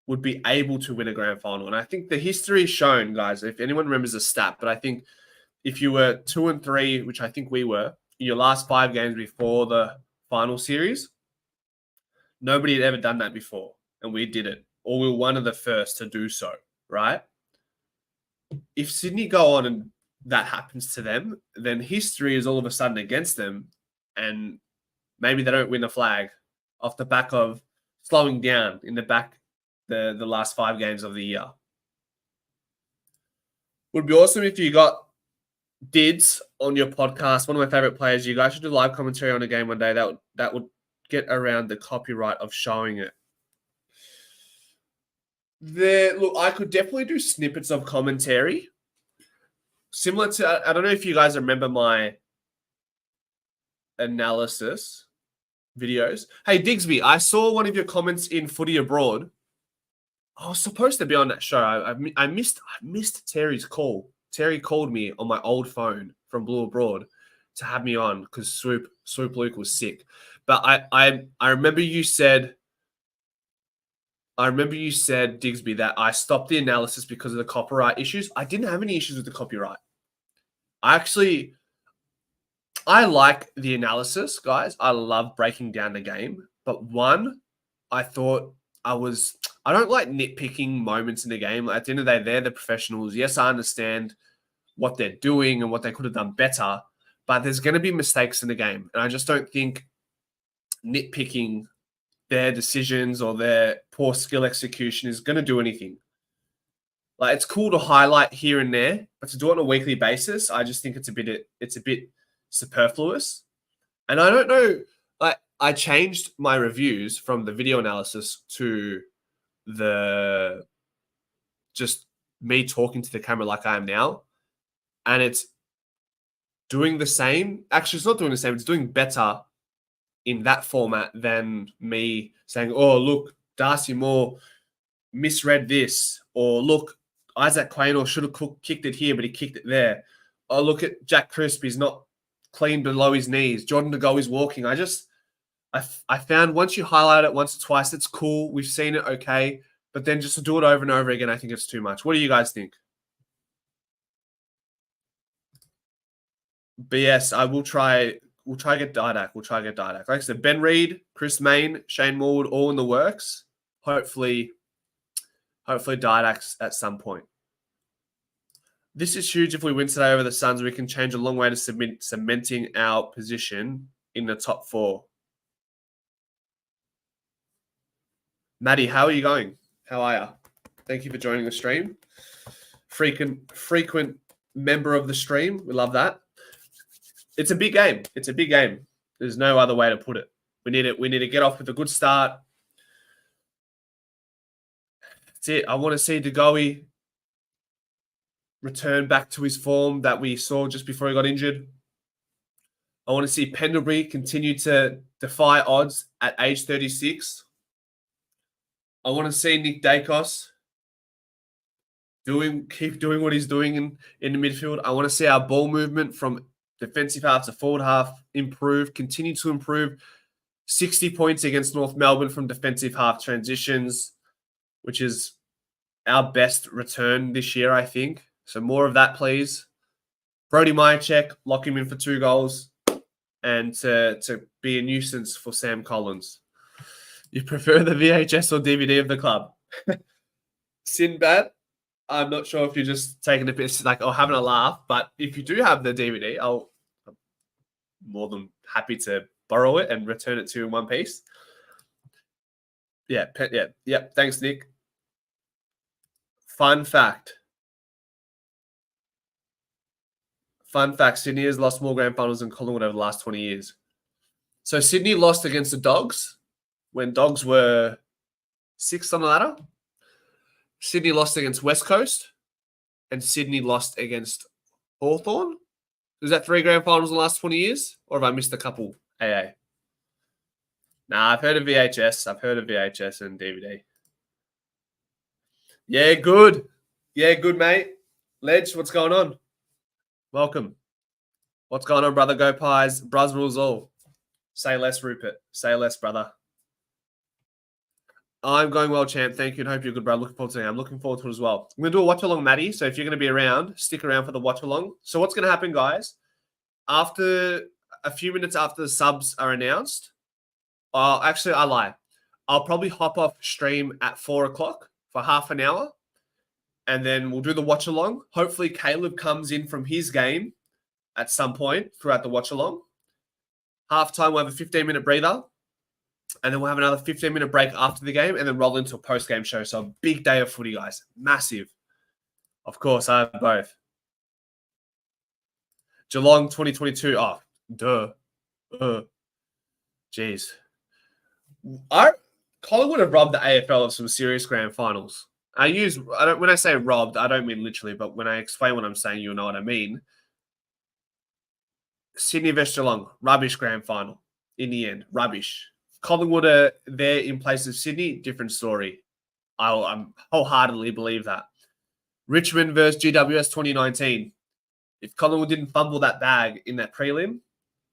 would be able to win a grand final. And I think the history is shown, guys, if anyone remembers the stat, but I think if you were 2-3, which I think we were, in your last 5 games before the final series, nobody had ever done that before. And we did it. Or we were one of the first to do so, right? If Sydney go on and that happens to them, then history is all of a sudden against them. And maybe they don't win the flag off the back of slowing down in the last 5 games of the year. Would be awesome if you got Dids on your podcast, one of my favorite players. You guys should do live commentary on a game one day. That would get around the copyright of showing it. Look, I could definitely do snippets of commentary. Similar to, I don't know if you guys remember my analysis videos. Hey, Digsby, I saw one of your comments in Footy Abroad. I was supposed to be on that show. I missed Terry's call. Terry called me on my old phone from Blue Abroad to have me on because Swoop Luke was sick. But I remember you said, Digsby, that I stopped the analysis because of the copyright issues. I didn't have any issues with the copyright. I like the analysis, guys. I love breaking down the game. But one, I thought I don't like nitpicking moments in the game. At the end of the day, they're the professionals. Yes, I understand what they're doing and what they could have done better, but there's going to be mistakes in the game. And I just don't think nitpicking their decisions or their poor skill execution is going to do anything. Like, it's cool to highlight here and there, but to do it on a weekly basis, I just think it's a bit superfluous. And I don't know, like, I changed my reviews from the video analysis to the just me talking to the camera like I am now. And it's doing the same. Actually, it's not doing the same. It's doing better in that format than me saying, oh, look, Darcy Moore misread this. Or look, Isaac Quaynor should have kicked it here, but he kicked it there. Oh, look at Jack Crisp. He's not clean below his knees. Jordan DeGo is walking. I found once you highlight it once or twice, it's cool. We've seen it, okay. But then just to do it over and over again, I think it's too much. What do you guys think? But yes, We'll try to get Didac. Like I said, Ben Reid, Chris Main, Shane Morwood, all in the works. Hopefully Didac's at some point. This is huge. If we win today over the Suns, we can change a long way to cementing our position in the top 4. Maddie, how are you going? How are you? Thank you for joining the stream. Frequent member of the stream. We love that. It's a big game. There's no other way to put it. We need to get off with a good start. That's it. I want to see DeGoey return back to his form that we saw just before he got injured. I want to see Pendlebury continue to defy odds at age 36. I want to see Nick Dacos keep doing what he's doing in the midfield. I want to see our ball movement from defensive half to forward half continue to improve. 60 points against North Melbourne from defensive half transitions, which is our best return this year, I think. So more of that, please. Brody Myercheck, lock him in for 2 goals and to be a nuisance for Sam Collins. You prefer the VHS or DVD of the club? Sinbad, I'm not sure if you're just taking a bit like or having a laugh, but if you do have the DVD, I'm more than happy to borrow it and return it to you in one piece. Yeah. Thanks, Nick. Fun fact. Sydney has lost more grand finals than Collingwood over the last 20 years. So Sydney lost against the Dogs when Dogs were 6th on the ladder. Sydney lost against West Coast. And Sydney lost against Hawthorn. Is that 3 grand finals in the last 20 years? Or have I missed a couple, AA? Nah, I've heard of VHS. And DVD. Yeah, good. Mate. Ledge, what's going on? Welcome. What's going on, brother? Go Pies. Bruz rules all. Say less, Rupert. Say less, brother. I'm going well, champ. Thank you, and hope you're good, bro. Looking forward to it. I'm looking forward to it as well. I'm going to do a watch along, Maddie. So if you're going to be around, stick around for the watch along. So what's going to happen, guys? After a few minutes after the subs are announced, actually, I lie. I'll probably hop off stream at 4 o'clock for half an hour, and then we'll do the watch along. Hopefully, Caleb comes in from his game at some point throughout the watch along. Halftime, we'll have a 15-minute breather, and then we'll have another 15-minute break after the game, and then roll into a post-game show. So a big day of footy, guys. Massive. Of course, I have both. Geelong 2022. Oh, duh. Jeez. Collingwood have robbed the AFL of some serious grand finals. When I say robbed, I don't mean literally, but when I explain what I'm saying, you'll know what I mean. Sydney vs Geelong, rubbish grand final. In the end, rubbish. Collingwood are there in place of Sydney, different story. I wholeheartedly believe that. Richmond versus GWS 2019. If Collingwood didn't fumble that bag in that prelim,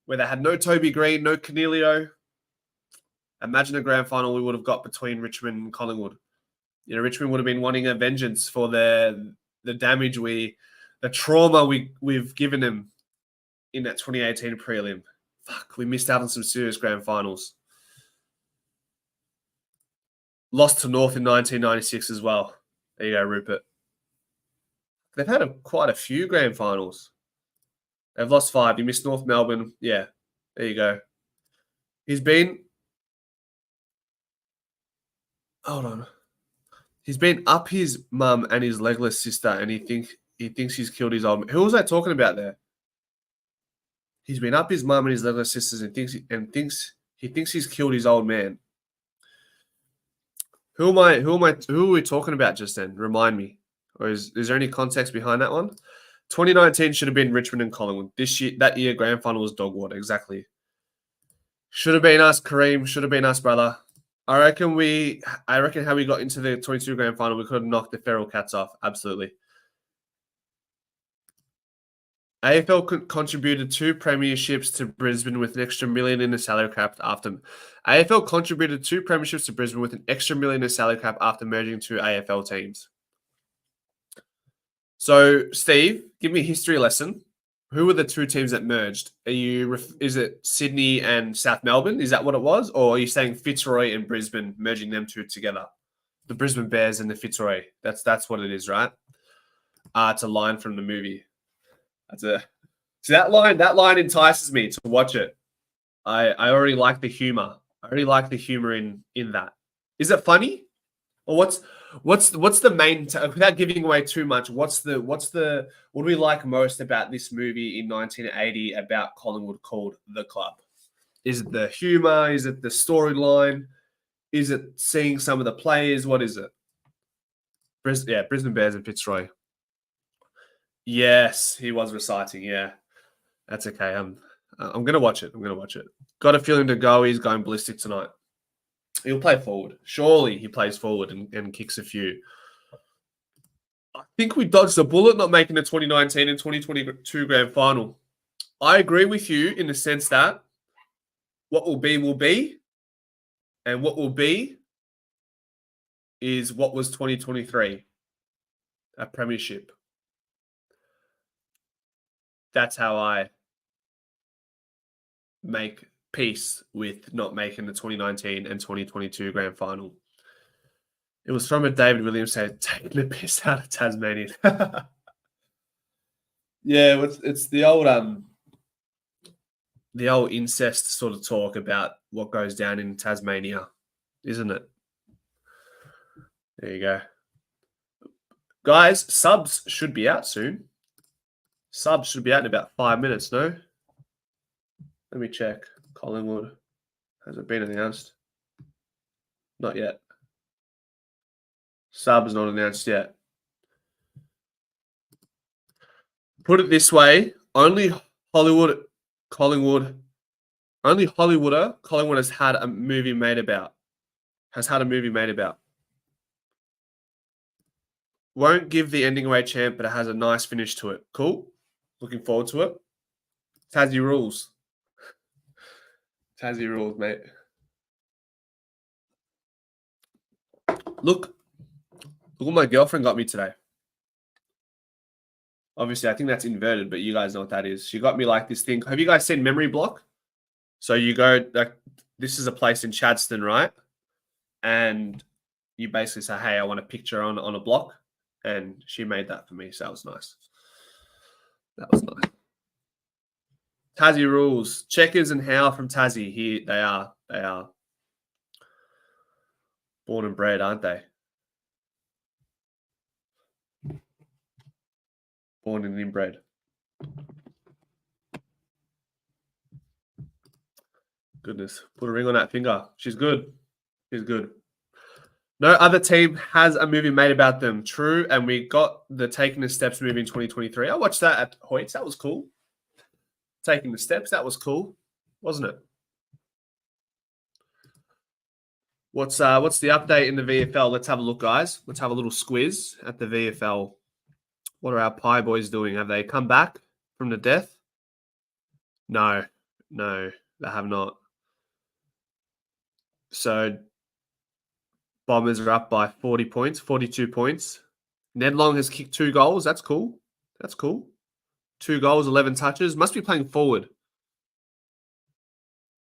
where they had no Toby Green, no Cornelio, imagine a grand final we would have got between Richmond and Collingwood. Richmond would have been wanting a vengeance for the damage the trauma we've given them in that 2018 prelim. Fuck, we missed out on some serious grand finals. Lost to North in 1996 as well. There you go, Rupert. They've had quite a few grand finals. They've lost 5. You missed North Melbourne. Yeah, there you go. He's been... Hold on. He's been up his mum and his legless sister, and he thinks he's killed his old man. Who was I talking about there? He's been up his mum and his legless sisters and thinks he's killed his old man. Who are we talking about just then? Remind me. Or is there any context behind that one? 2019 should have been Richmond and Collingwood. That year, grand final was dog water. Exactly. Should have been us, Kareem. Should have been us, brother. I reckon how we got into the 22 grand final, we could have knocked the feral cats off. Absolutely. AFL contributed 2 premierships to Brisbane with an extra $1 million in the salary cap after. AFL contributed 2 premierships to Brisbane with an extra $1 million in the salary cap after merging 2 AFL teams. So, Steve, give me a history lesson. Who were the 2 teams that merged? Is it Sydney and South Melbourne? Is that what it was? Or are you saying Fitzroy and Brisbane, merging them 2 together? The Brisbane Bears and the Fitzroy. That's what it is, right? It's a line from the movie. See, that line entices me to watch it. I already like the humor. I already like the humor in that. Is it funny? Or what's the main without giving away too much, what do we like most about this movie in 1980 about Collingwood called The Club? Is it the humor? Is it the storyline? Is it seeing some of the players? What is it? Brisbane Bears and Fitzroy. Yes, he was reciting. Yeah, that's okay. I'm gonna watch it. Got a feeling to go. He's going ballistic tonight. He'll play forward. Surely he plays forward and kicks a few. I think we dodged a bullet not making the 2019 and 2022 grand final. I agree with you in the sense that what will be, and what will be is what was 2023, a premiership. That's how I make peace with not making the 2019 and 2022 grand final. It was from a David Williams said, taking the piss out of Tasmania. Yeah, it's the old incest sort of talk about what goes down in Tasmania, isn't it? There you go. Guys, subs should be out soon. Subs should be out in about 5 minutes, no? Let me check. Collingwood. Has it been announced? Not yet. Subs not announced yet. Put it this way, only Collingwood has had a movie made about. Won't give the ending away, champ, but it has a nice finish to it. Cool. Looking forward to it. Tassie rules. Tassie rules, mate. Look what my girlfriend got me today. Obviously, I think that's inverted, but you guys know what that is. She got me like this thing. Have you guys seen Memory Block? So you go, like, this is a place in Chadstone, right? And you basically say, hey, I want a picture on a block. And she made that for me. So that was nice. That was nice. Tassie rules. Checkers and Howe from Tassie. Here they are. They are. Born and bred, aren't they? Born and inbred. Goodness. Put a ring on that finger. She's good. She's good. No other team has a movie made about them. True. And we got the Taking the Steps movie in 2023. I watched that at Hoyts. That was cool. Taking the Steps. That was cool. Wasn't it? What's the update in the VFL? Let's have a look, guys. Let's have a little squiz at the VFL. What are our Pie boys doing? Have they come back from the death? No, they have not. So Bombers are up by 40 points, 42 points. Ned Long has kicked 2 goals. That's cool. 2 goals, 11 touches. Must be playing forward.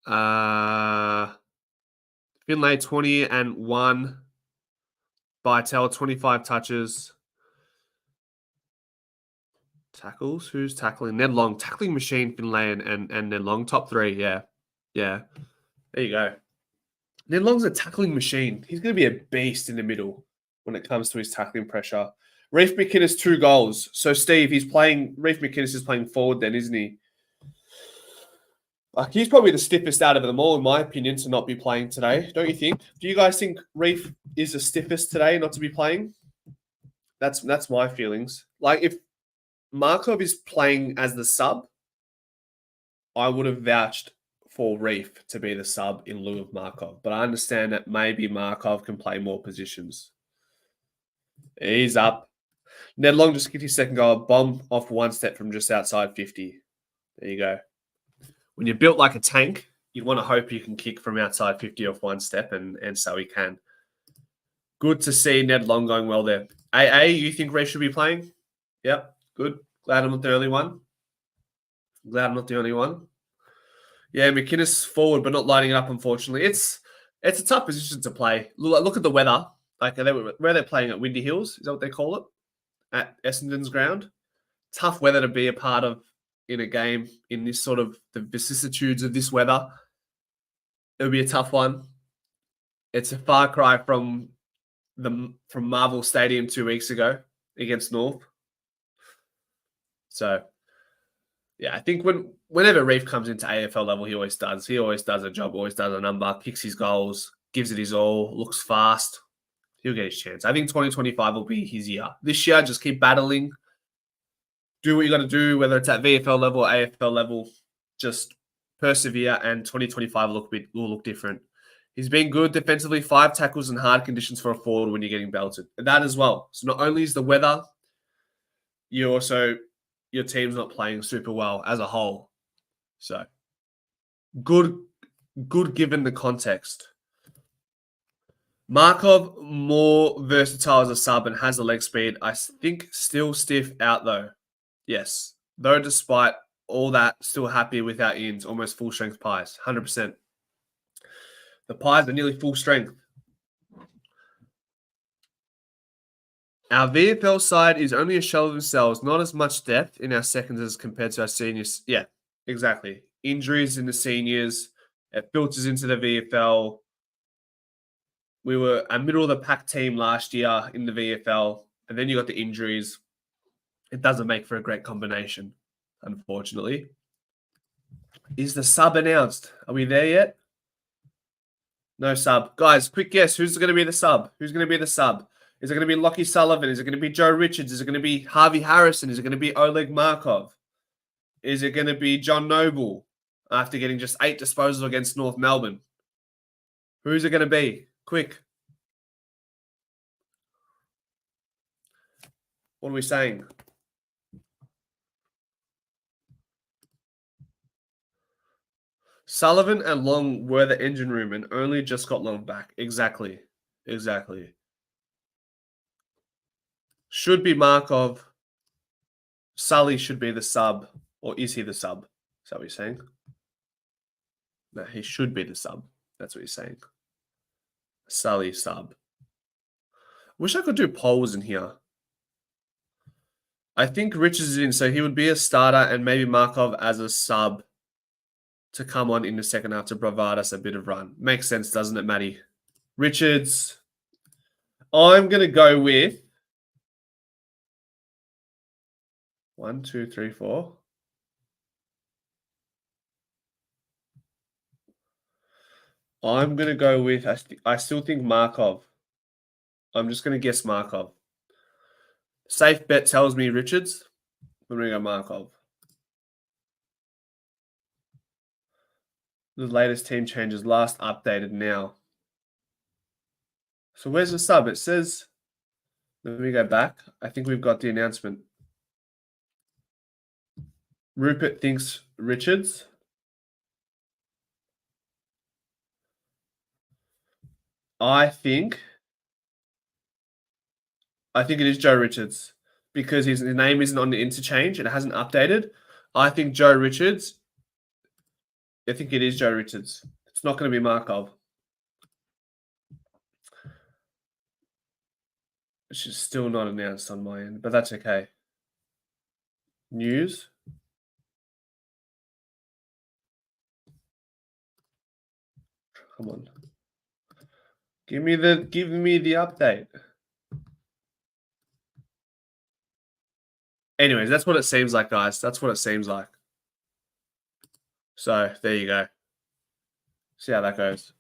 Finlay 20-1. Bytel 25 touches. Tackles. Who's tackling? Ned Long. Tackling machine, Finlay and Ned Long. Top 3, yeah. Yeah. There you go. Ned Long's a tackling machine. He's going to be a beast in the middle when it comes to his tackling pressure. Reef McInnes 2 goals. So, Steve, Reef McInnes is playing forward then, isn't he? He's probably the stiffest out of them all, in my opinion, to not be playing today. Don't you think? Do you guys think Reef is the stiffest today not to be playing? That's my feelings. Like, if Markov is playing as the sub, I would have vouched for Reef to be the sub in lieu of Markov. But I understand that maybe Markov can play more positions. He's up. Ned Long just kicked his second goal, bomb off 1 step from just outside 50. There you go. When you're built like a tank, you want to hope you can kick from outside 50 off 1 step, and so he can. Good to see Ned Long going well there. AA, you think Reef should be playing? Yep, good. Glad I'm not the only one. Yeah, McInnes forward, but not lining it up, unfortunately. It's a tough position to play. Look at the weather. Like, where they're playing at Windy Hills, is that what they call it? At Essendon's ground. Tough weather to be a part of in a game in this sort of the vicissitudes of this weather. It'll be a tough one. It's a far cry from Marvel Stadium 2 weeks ago against North. So, yeah, I think whenever Reef comes into AFL level, he always does. He always does a job, always does a number, kicks his goals, gives it his all, looks fast. He'll get his chance. I think 2025 will be his year. This year, just keep battling. Do what you got to do, whether it's at VFL level or AFL level. Just persevere, and 2025 will look different. He's been good defensively, 5 tackles in hard conditions for a forward when you're getting belted. That as well. So not only is the weather, your team's not playing super well as a whole. So good given the context. Markov, more versatile as a sub and has the leg speed. I think still stiff out though. Yes. Though despite all that, still happy with our ins, almost full strength Pies. 100%. The Pies are nearly full strength. Our VFL side is only a shell of themselves, not as much depth in our seconds as compared to our seniors. Yeah, exactly. Injuries in the seniors, it filters into the VFL. We were a middle of the pack team last year in the VFL, and then you got the injuries. It doesn't make for a great combination, unfortunately. Is the sub announced? Are we there yet? No sub. Guys, quick guess. Who's going to be the sub? Is it going to be Lockie Sullivan? Is it going to be Joe Richards? Is it going to be Harvey Harrison? Is it going to be Oleg Markov? Is it going to be John Noble after getting just 8 disposals against North Melbourne? Who's it going to be? Quick. What are we saying? Sullivan and Long were the engine room and only just got Long back. Exactly. Should be Markov. Sully should be the sub. Or is he the sub? Is that what you're saying? No, he should be the sub. That's what you're saying. Sully sub. Wish I could do polls in here. I think Richards is in, so he would be a starter and maybe Markov as a sub to come on in the second half to provide us a bit of run. Makes sense, doesn't it, Matty? Richards. I'm going to go with 1, 2, 3, 4. I'm going to go with, I still think Markov. I'm just going to guess Markov. Safe bet tells me Richards. I'm going to go Markov. The latest team changes, last updated now. So where's the sub? It says, let me go back. I think we've got the announcement. Rupert thinks Richards. I think it is Joe Richards because his name isn't on the interchange and it hasn't updated. I think Joe Richards. I think it is Joe Richards. It's not going to be Markov. Which is still not announced on my end, but that's okay. News. Come on. Give me the update. Anyways, that's what it seems like, guys. That's what it seems like. So there you go. See how that goes.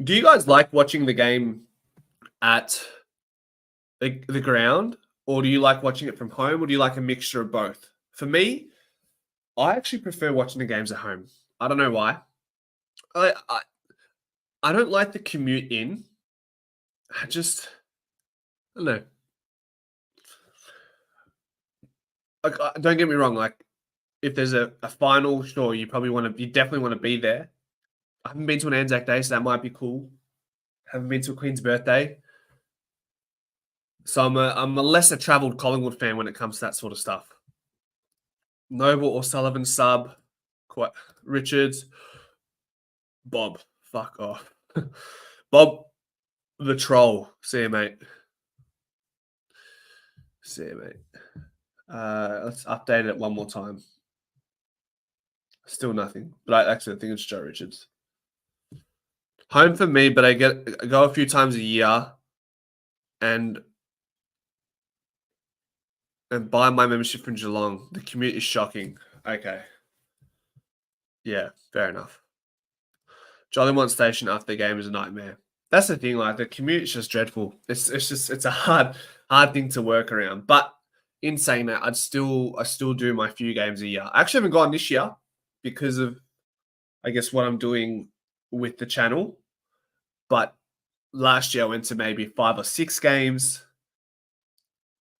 Do you guys like watching the game at the ground, or do you like watching it from home, or do you like a mixture of both? For me, I actually prefer watching the games at home. I don't know why. I don't like the commute in. I don't know. Like, don't get me wrong. Like, if there's a final, sure, you definitely want to be there. I haven't been to an Anzac Day, so that might be cool. Haven't been to a Queen's birthday. So I'm a lesser travelled Collingwood fan when it comes to that sort of stuff. Noble or Sullivan sub. Richards. Bob. Fuck off. Bob the troll. See you, mate. See you, mate. Let's update it one more time. Still nothing. But I think it's Joe Richards. Home for me, but I go a few times a year and buy my membership from Geelong. The commute is shocking. Okay. Yeah, fair enough. Jollymont Station after the game is a nightmare. That's the thing, like the commute is just dreadful. It's a hard thing to work around. But in saying that, I still do my few games a year. I actually haven't gone this year because of, I guess, what I'm doing with the channel. But last year I went to maybe 5 or 6 games.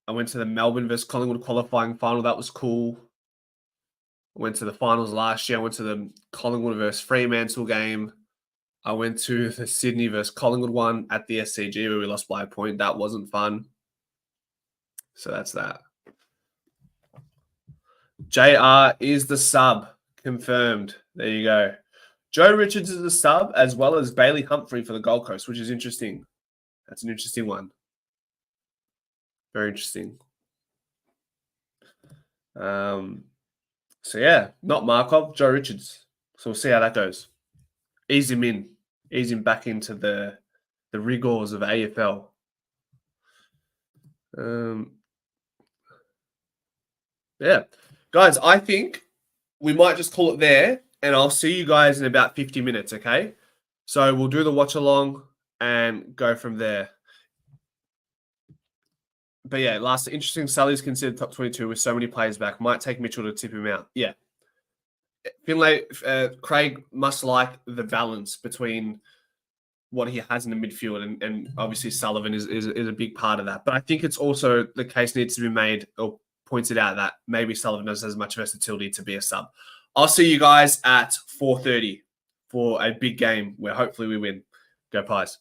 I went to the Melbourne versus Collingwood qualifying final. That was cool. I went to the finals last year. I went to the Collingwood versus Fremantle game. I went to the Sydney versus Collingwood one at the SCG where we lost by a point. That wasn't fun. So that's that. JR is the sub. Confirmed. There you go. Joe Richards is the sub, as well as Bailey Humphrey for the Gold Coast, which is interesting. That's an interesting one. Very interesting. So yeah, not Markov, Joe Richards. So we'll see how that goes. Ease him in. Ease him back into the rigors of AFL. Yeah. Guys, I think we might just call it there, and I'll see you guys in about 50 minutes, okay? So we'll do the watch along and go from there. But yeah, last interesting. Sully's considered top 22 with so many players back. Might take Mitchell to tip him out. Yeah. Finlay, Craig must like the balance between what he has in the midfield, and obviously Sullivan is a big part of that. But I think it's also the case needs to be made or pointed out that maybe Sullivan doesn't have as much versatility to be a sub. I'll see you guys at 4:30. for a big game where hopefully we win. Go Pies.